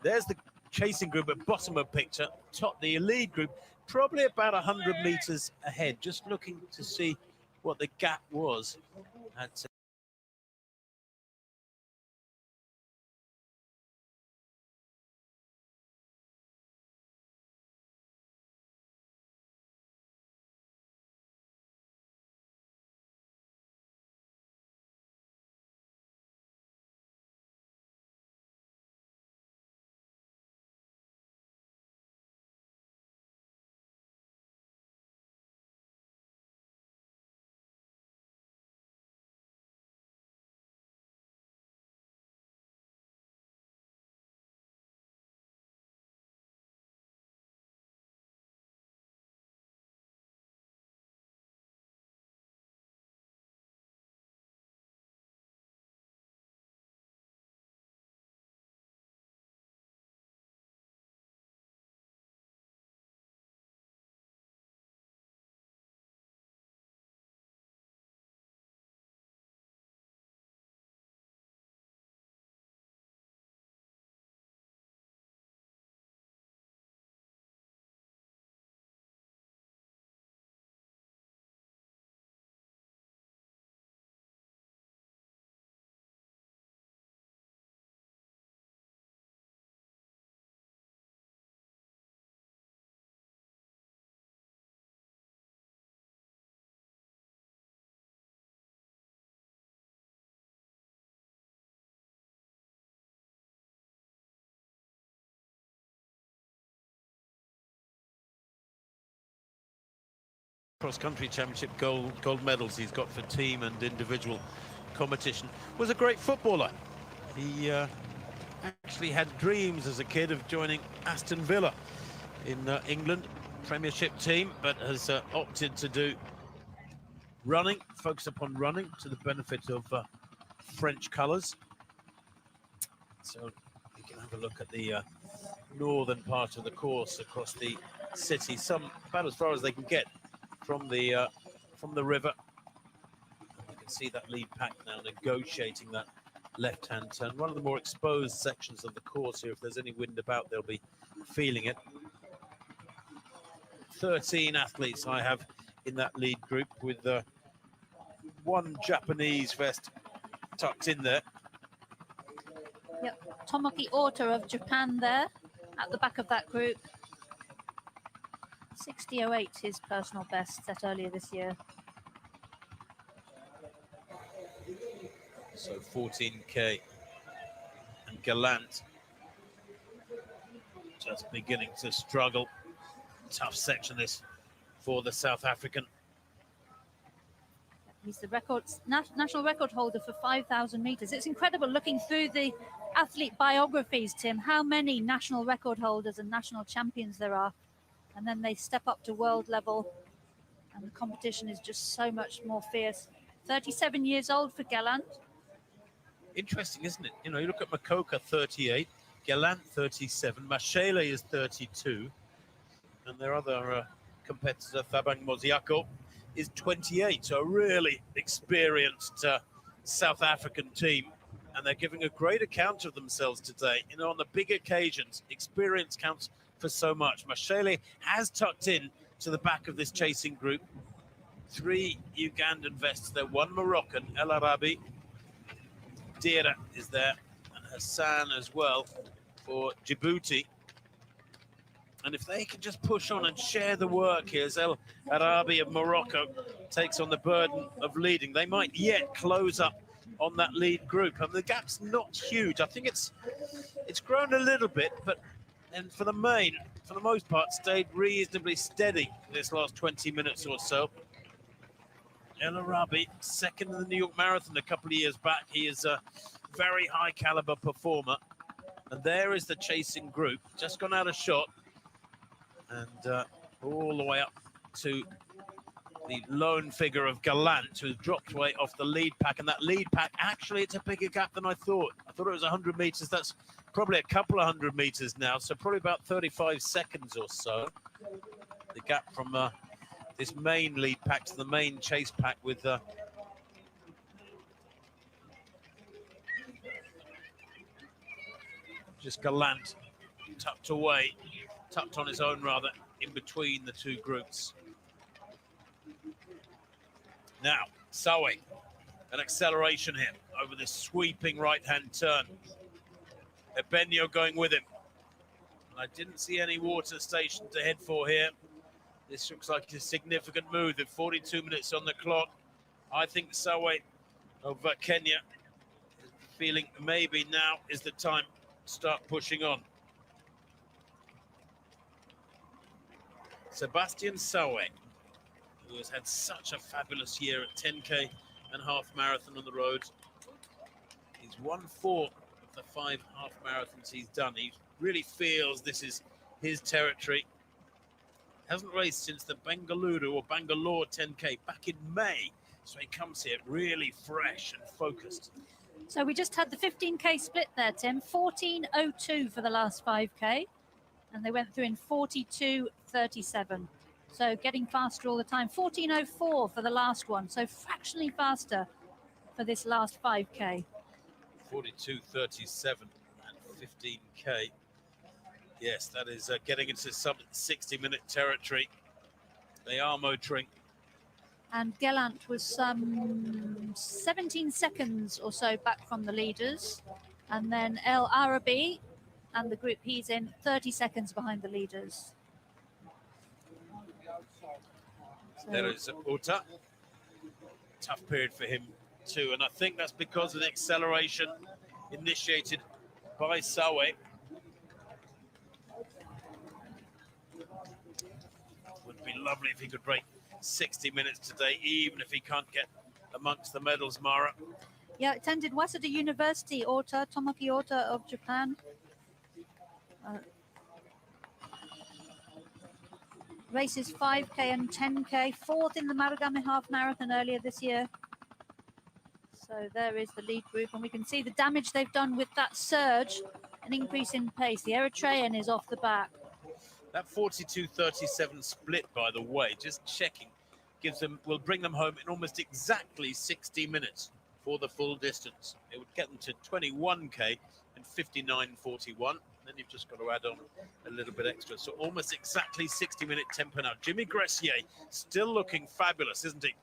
There's the chasing group at bottom of picture. Top, the lead group, probably about 100 meters ahead. Just looking to see what the gap was at cross-country championship gold medals he's got for team and individual competition. Was a great footballer. He actually had dreams as a kid of joining Aston Villa in England Premiership team, but has opted to do running, focus upon running to the benefit of French colours. So you can have a look at the northern part of the course across the city, about as far as they can get from the river. You can see that lead pack now negotiating that left-hand turn. One of the more exposed sections of the course here. If there's any wind about, they'll be feeling it. 13 athletes I have in that lead group, with one Japanese vest tucked in there. Yep, Tomoki Ota of Japan there at the back of that group. 60.08, his personal best set earlier this year. So 14K, and Gallant just beginning to struggle. Tough section this for the South African. He's the national record holder for 5,000 meters. It's incredible looking through the athlete biographies, Tim, how many national record holders and national champions there are. And then they step up to world level, and the competition is just so much more fierce. 37 years old for Gallant. Interesting, isn't it? You know, you look at Makoka, 38, Gallant, 37, Mashele is 32, and their other competitor, Thabang Moziako, is 28. So a really experienced South African team, and they're giving a great account of themselves today. You know, on the big occasions, experience counts for so much. Mashele has tucked in to the back of this chasing group. 3 Ugandan vests there, 1 Moroccan, El Arabi. Dira is there, and Hassan as well for Djibouti. And if they can just push on and share the work here, as El Arabi of Morocco takes on the burden of leading, they might yet close up on that lead group. And the gap's not huge. I think it's grown a little bit, but and for the most part, stayed reasonably steady this last 20 minutes or so. El Arabi, second in the New York Marathon a couple of years back. He is a very high caliber performer. And there is the chasing group, just gone out of shot. And all the way up to the lone figure of Gallant, who's dropped away off the lead pack. And that lead pack, actually, it's a bigger gap than I thought. I thought it was 100 meters. That's probably a couple of 100 meters now, so probably about 35 seconds or so. The gap from this main lead pack to the main chase pack with just Gallant tucked on his own rather, in between the two groups. Now, Sawe, an acceleration here over this sweeping right-hand turn. Ebenyo going with him. And I didn't see any water station to head for here. This looks like a significant move with 42 minutes on the clock. I think Sawe of Kenya is feeling maybe now is the time to start pushing on. Sebastian Sawe, who has had such a fabulous year at 10K and half marathon on the road. He's won 4 of the 5 half marathons he's done. He really feels this is his territory. Hasn't raced since the Bangalore 10K back in May. So he comes here really fresh and focused. So we just had the 15K split there, Tim. 14:02 for the last 5K. And they went through in 42:37. So getting faster all the time. 14:04 for the last one. So fractionally faster for this last 5K. 42:37 and 15K. Yes, that is getting into some 60-minute territory. They are motoring. And Gallant was some 17 seconds or so back from the leaders. And then El Arabi and the group he's in, 30 seconds behind the leaders. So there is Uta. Tough period for him too. And I think that's because of the acceleration initiated by Sawe. Would be lovely if he could break 60 minutes today, even if he can't get amongst the medals, Mara. Yeah, attended Waseda University, Ota, Tomoki Ota of Japan. Races 5K and 10K, 4th in the Marugame Half Marathon earlier this year. So there is the lead group, and we can see the damage they've done with that surge, an increase in pace. The Eritrean is off the back. That 42:37 split, by the way, just checking, will bring them home in almost exactly 60 minutes for the full distance. It would get them to 21K and 59:41. Then you've just got to add on a little bit extra. So almost exactly 60-minute tempo now. Jimmy Gressier still looking fabulous, isn't he?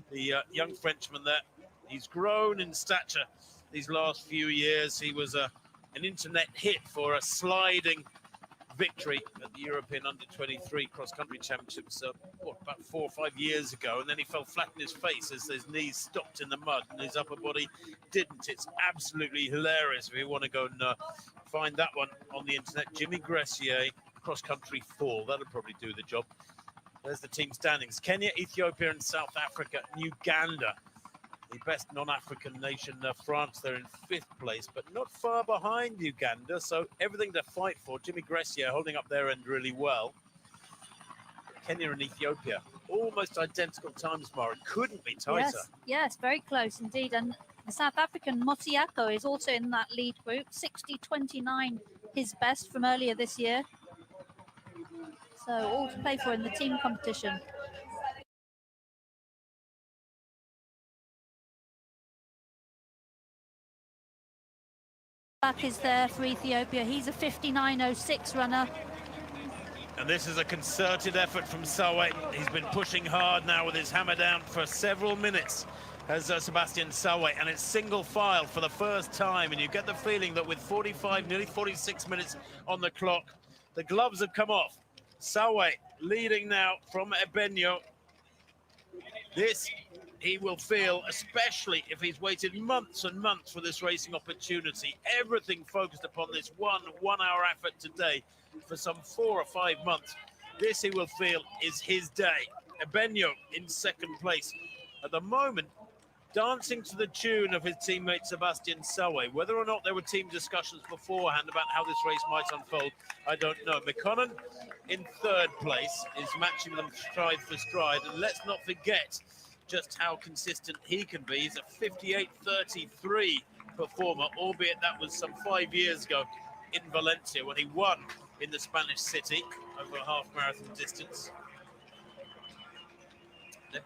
The young Frenchman there. He's grown in stature these last few years. He was an internet hit for a sliding victory at the European Under-23 cross-country championships about 4 or 5 years ago, and then he fell flat in his face as his knees stopped in the mud and his upper body didn't. It's absolutely hilarious. If you want to go and find that one on the internet, Jimmy Gressier cross-country fall, that'll probably do the job. There's the team standings: Kenya, Ethiopia and South Africa and Uganda. The best non-African nation, France, they're in 5th place, but not far behind Uganda. So everything to fight for. Jimmy Gressier holding up their end really well. Kenya and Ethiopia, almost identical times, Mara. Couldn't be tighter. Yes, very close indeed. And the South African Motiako is also in that lead group. 60:29, his best from earlier this year. So all to play for in the team competition. Back is there for Ethiopia. He's a 59:06 runner. And this is a concerted effort from Sawe. He's been pushing hard now with his hammer down for several minutes as Sebastian Sawe, and it's single file for the first time. And you get the feeling that with 45, nearly 46 minutes on the clock, the gloves have come off. Sawe leading now from Ebenyo. This he will feel, especially if he's waited months and months for this racing opportunity. Everything focused upon this one-hour effort today for some 4 or 5 months. This he will feel is his day. Ebenyo in 2nd place. At the moment, dancing to the tune of his teammate Sebastian Sawe. Whether or not there were team discussions beforehand about how this race might unfold, I don't know. McConnell in 3rd place is matching them stride for stride. And let's not forget just how consistent he can be. He's a 58:33 performer, albeit that was some 5 years ago. in Valencia when he won in the Spanish city over a half marathon distance.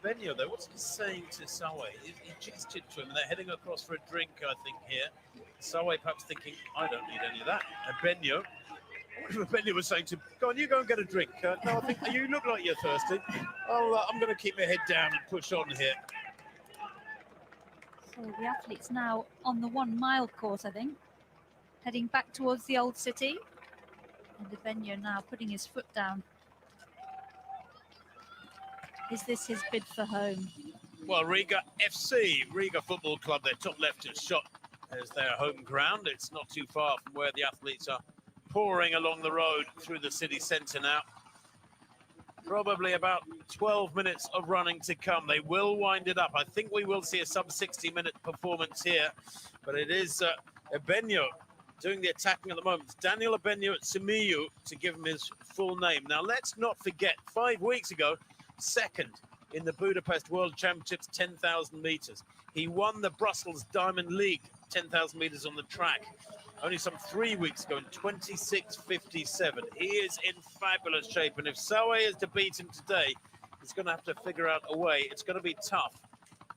Benio, though, what's he saying to Sawe? He gestured to him, and they're heading across for a drink, I think, here. Sawe perhaps thinking, I don't need any of that. Benio, Benio was saying to him, go on, you go and get a drink. No, I think you look like you're thirsty. I'm going to keep my head down and push on here. So the athletes now on the 1 mile course, I think, heading back towards the old city. And Benio now putting his foot down. Is this his bid for home? Well, Riga FC, Riga Football Club, their top leftist shot as their home ground. It's not too far from where the athletes are pouring along the road through the city centre now. Probably about 12 minutes of running to come. They will wind it up. I think we will see a sub 60-minute performance here, but it is Benio doing the attacking at the moment. It's Daniel Benio Simiyu, to give him his full name. Now, let's not forget, 5 weeks ago, second in the Budapest World Championships 10,000 meters. He won the Brussels Diamond League 10,000 meters on the track only some 3 weeks ago in 26:57. He is in fabulous shape, and if Sawe is to beat him today, he's going to have to figure out a way. It's going to be tough,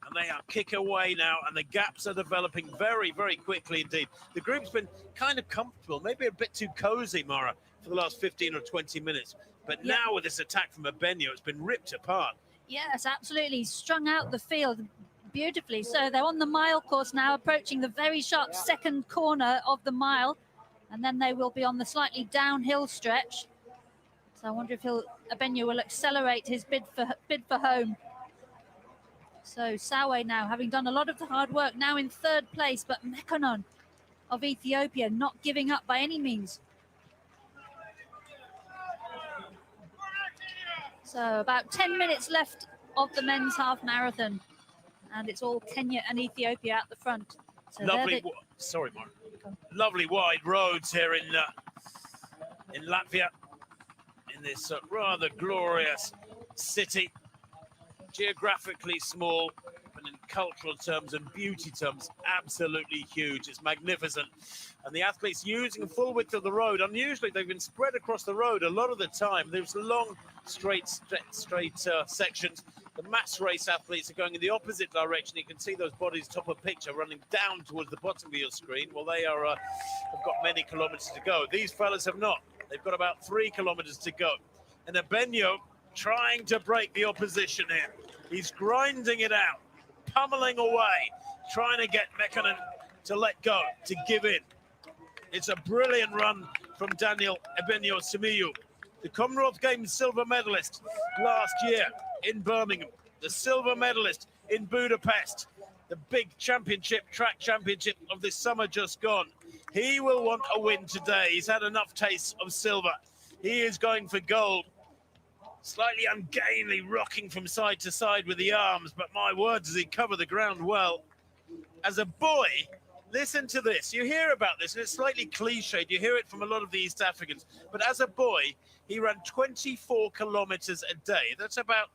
and they are kick away now, and the gaps are developing very, very quickly indeed. The group's been kind of comfortable, maybe a bit too cozy, Mara, for the last 15 or 20 minutes. But now with this attack from Benio, it's been ripped apart. Yes, absolutely. Strung out the field beautifully. So they're on the mile course now, approaching the very sharp second corner of the mile. And then they will be on the slightly downhill stretch. So I wonder if Benio will accelerate his bid for home. So Sawe now, having done a lot of the hard work, now in third place, but Mekonnen of Ethiopia not giving up by any means. So about 10 minutes left of the men's half marathon, and it's all Kenya and Ethiopia at the front. So lovely, sorry, Mark. Lovely wide roads here in Latvia, in this rather glorious city, geographically small, but in cultural terms and beauty terms, absolutely huge. It's magnificent. And the athletes using the full width of the road. Unusually, they've been spread across the road a lot of the time. There's long, straight sections. The mass race athletes are going in the opposite direction. You can see those bodies top of picture running down towards the bottom of your screen. Well, they are have got many kilometers to go. These fellas have not. They've got about 3 kilometers to go. And Benio trying to break the opposition here. He's grinding it out, pummeling away, trying to get Mekonnen to let go, to give in. It's a brilliant run from Daniel Benio Simiyu, the Commonwealth Games silver medalist last year in Birmingham, the silver medalist in Budapest, the big championship, track championship of this summer just gone. He will want a win today. He's had enough tastes of silver. He is going for gold. Slightly ungainly, rocking from side to side with the arms, but my word, does he cover the ground well. As a boy, listen to this. You hear about this, and it's slightly cliched. You hear it from a lot of the East Africans. But as a boy, he ran 24 kilometers a day. That's about,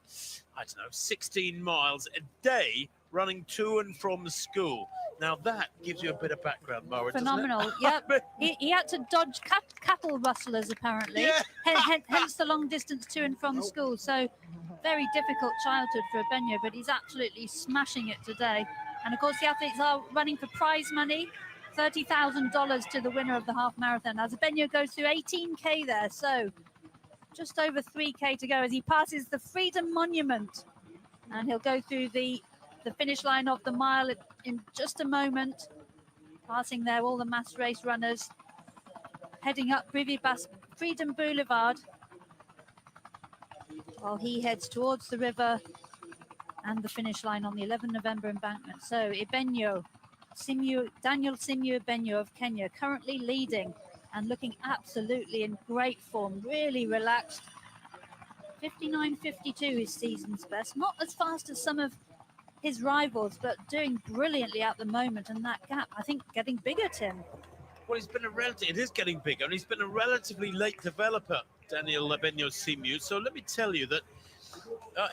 16 miles a day running to and from school. Now, that gives you a bit of background, Mara, phenomenal, yep. He had to dodge cattle rustlers, apparently, yeah. hence the long distance to and from school. So, very difficult childhood for Benio, but he's absolutely smashing it today. And, of course, the athletes are running for prize money, $30,000 to the winner of the half marathon. As Benio goes through 18K there, so just over 3K to go as he passes the Freedom Monument. And he'll go through the finish line of the mile in just a moment. Passing there all the mass race runners. Heading up Rivibas Freedom Boulevard while he heads towards the river and the finish line on the 11 November embankment. So Daniel Simiyu Benio of Kenya currently leading and looking absolutely in great form, really relaxed. 59.52 his season's best, not as fast as some of his rivals, but doing brilliantly at the moment. And that gap, I think, getting bigger, Tim. Well, it is getting bigger, and he's been a relatively late developer, Daniel Benio Simiyu. So let me tell you that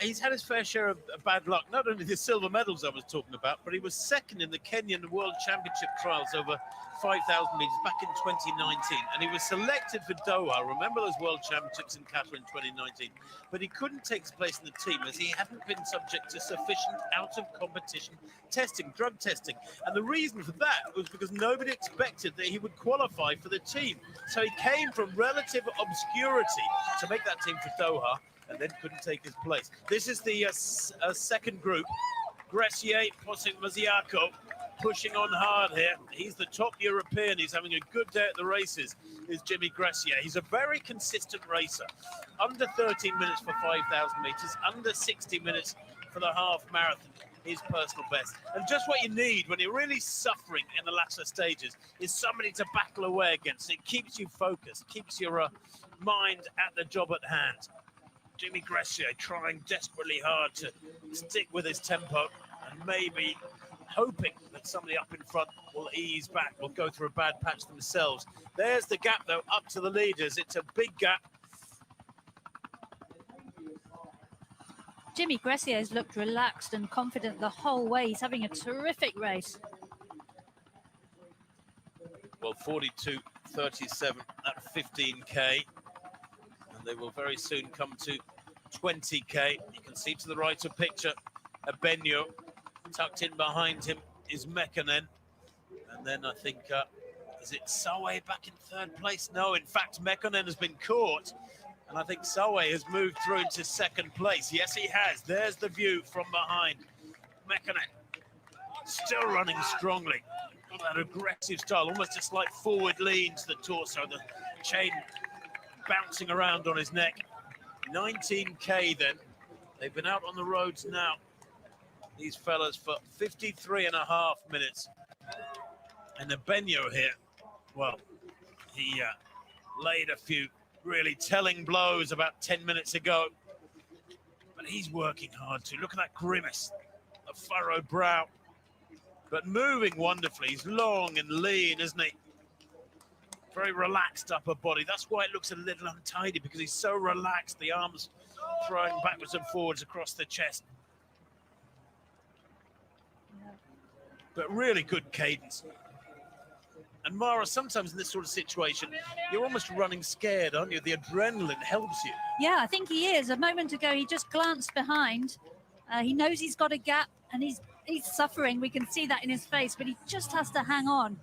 He's had his fair share of bad luck. Not only the silver medals I was talking about, but he was second in the Kenyan World Championship trials over 5,000 meters back in 2019. And he was selected for Doha. Remember those World Championships in Qatar in 2019? But he couldn't take his place in the team as he hadn't been subject to sufficient out-of-competition testing, drug testing. And the reason for that was because nobody expected that he would qualify for the team. So he came from relative obscurity to make that team for Doha, and then couldn't take his place. This is the second group. Gressier, Maziako pushing on hard here. He's the top European. He's having a good day at the races, is Jimmy Gressier. He's a very consistent racer. Under 13 minutes for 5,000 meters, under 60 minutes for the half marathon. His personal best. And just what you need when you're really suffering in the latter stages is somebody to battle away against. It keeps you focused, keeps your mind at the job at hand. Jimmy Gressier trying desperately hard to stick with his tempo and maybe hoping that somebody up in front will ease back, will go through a bad patch themselves. There's the gap, though, up to the leaders. It's a big gap. Jimmy Gressier has looked relaxed and confident the whole way. He's having a terrific race. Well, 42.37 at 15K. And they will very soon come to 20K. You can see to the right a picture, Abenyo. Tucked in behind him is Mekkonen. And then I think, is it Sawe back in third place? No, in fact, Mekkonen has been caught. And I think Sawe has moved through into second place. Yes, he has. There's the view from behind. Mekkonen still running strongly. Got that aggressive style, almost just like forward lean to the torso, the chain bouncing around on his neck. 19K then. They've been out on the roads now, these fellas, for 53.5 minutes. And Abenyo here, well, he laid a few really telling blows about 10 minutes ago. But he's working hard too. Look at that grimace, the furrowed brow. But moving wonderfully. He's long and lean, isn't he? Very relaxed upper body. That's why it looks a little untidy, because he's so relaxed. The arms throwing backwards and forwards across the chest. But really good cadence. And Mara, sometimes in this sort of situation, you're almost running scared, aren't you? The adrenaline helps you. Yeah, I think he is. A moment ago, he just glanced behind. He knows he's got a gap and he's suffering. We can see that in his face, but he just has to hang on.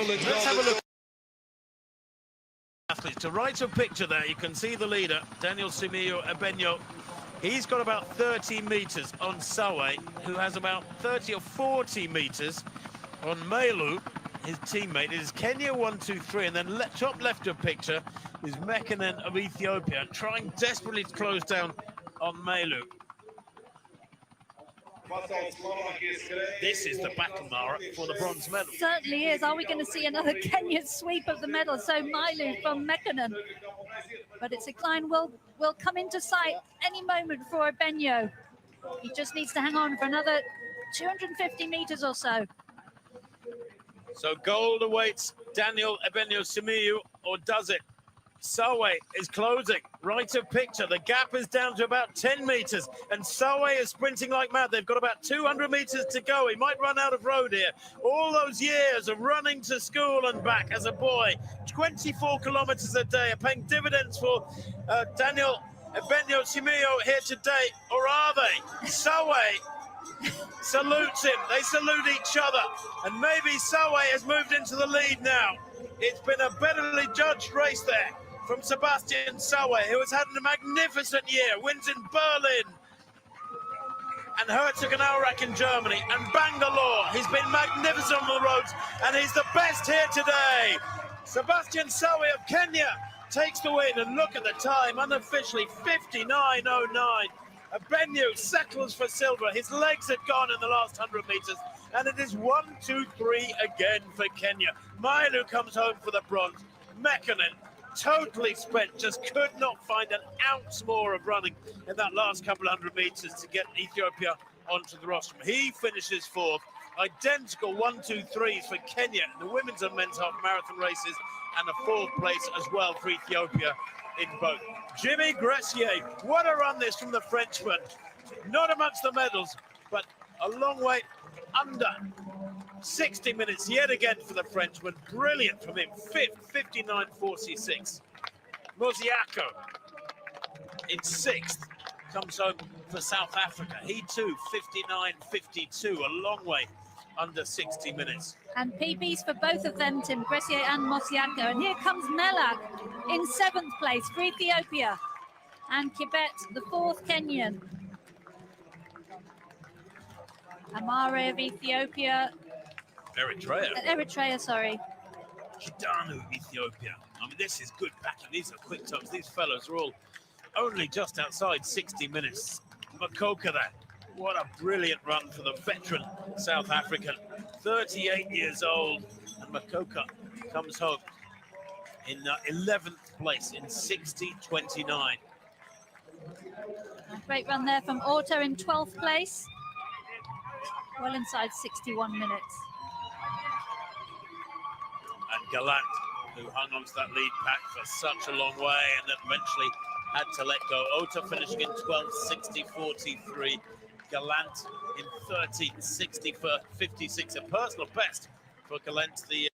Let's have a look. Athletes. To right of picture there, you can see the leader, Daniel Simiyu Ebenyo. He's got about 30 meters on Sawe, who has about 30 or 40 meters on Melu, his teammate. It is Kenya 1, 2, 3, and then top left of picture is Mekanen of Ethiopia, trying desperately to close down on Melu. This is the battle, Mara, for the bronze medal. Certainly is. Are we going to see another Kenyan sweep of the medal? So Mailu from Mekanen. But its decline will come into sight any moment for Ebenyo. He just needs to hang on for another 250 meters or so. So gold awaits Daniel Ebenyo Simiyu, or does it? Sawe is closing. Right of picture. The gap is down to about 10 meters, and Sawe is sprinting like mad. They've got about 200 meters to go. He might run out of road here. All those years of running to school and back as a boy, 24 kilometers a day, are paying dividends for Daniel Ebenyo Simiyu here today, or are they? Sawe salutes him. They salute each other, and maybe Sawe has moved into the lead now. It's been a betterly judged race there from Sebastian Sawe, who has had a magnificent year, wins in Berlin and Herzogenaurach in Germany and Bangalore. He's been magnificent on the roads, and he's the best here today. Sebastian Sawe of Kenya takes the win, and look at the time, unofficially 59.09. Ebenyo settles for silver. His legs had gone in the last 100 meters, and it is 1, 2, 3 again for Kenya. Mailu comes home for the bronze. Mekanen, totally spent, just could not find an ounce more of running in that last couple of 100 meters to get Ethiopia onto the rostrum. He finishes fourth. Identical 1, 2, 3s for Kenya in the women's and men's half marathon races, and a fourth place as well for Ethiopia in both. Jimmy Gressier, what a run this from the Frenchman. Not amongst the medals, but a long way under 60 minutes yet again for the Frenchman. Brilliant from him. Fifth, 59.46. Moziako in sixth comes home for South Africa. He too, 59.52, a long way under 60 minutes. And PBs for both of them, Tim, Gressier and Mosiako. And here comes Melak in 7th place for Ethiopia. And Kibet, the 4th Kenyan. Amare of Ethiopia. Eritrea, sorry. Chidanu, Ethiopia. I mean, this is good backing. These are quick times. These fellows are all only just outside 60 minutes. Makoka there. What a brilliant run for the veteran South African. 38 years old. And Makoka comes home in 11th place in 60.29. Great run there from Orta in 12th place. Well inside 61 minutes. And Gallant, who hung onto that lead pack for such a long way and then eventually had to let go. Ota finishing in 12th, 60.43. Gallant in 13th, 60 for 56. A personal best for Gallant, the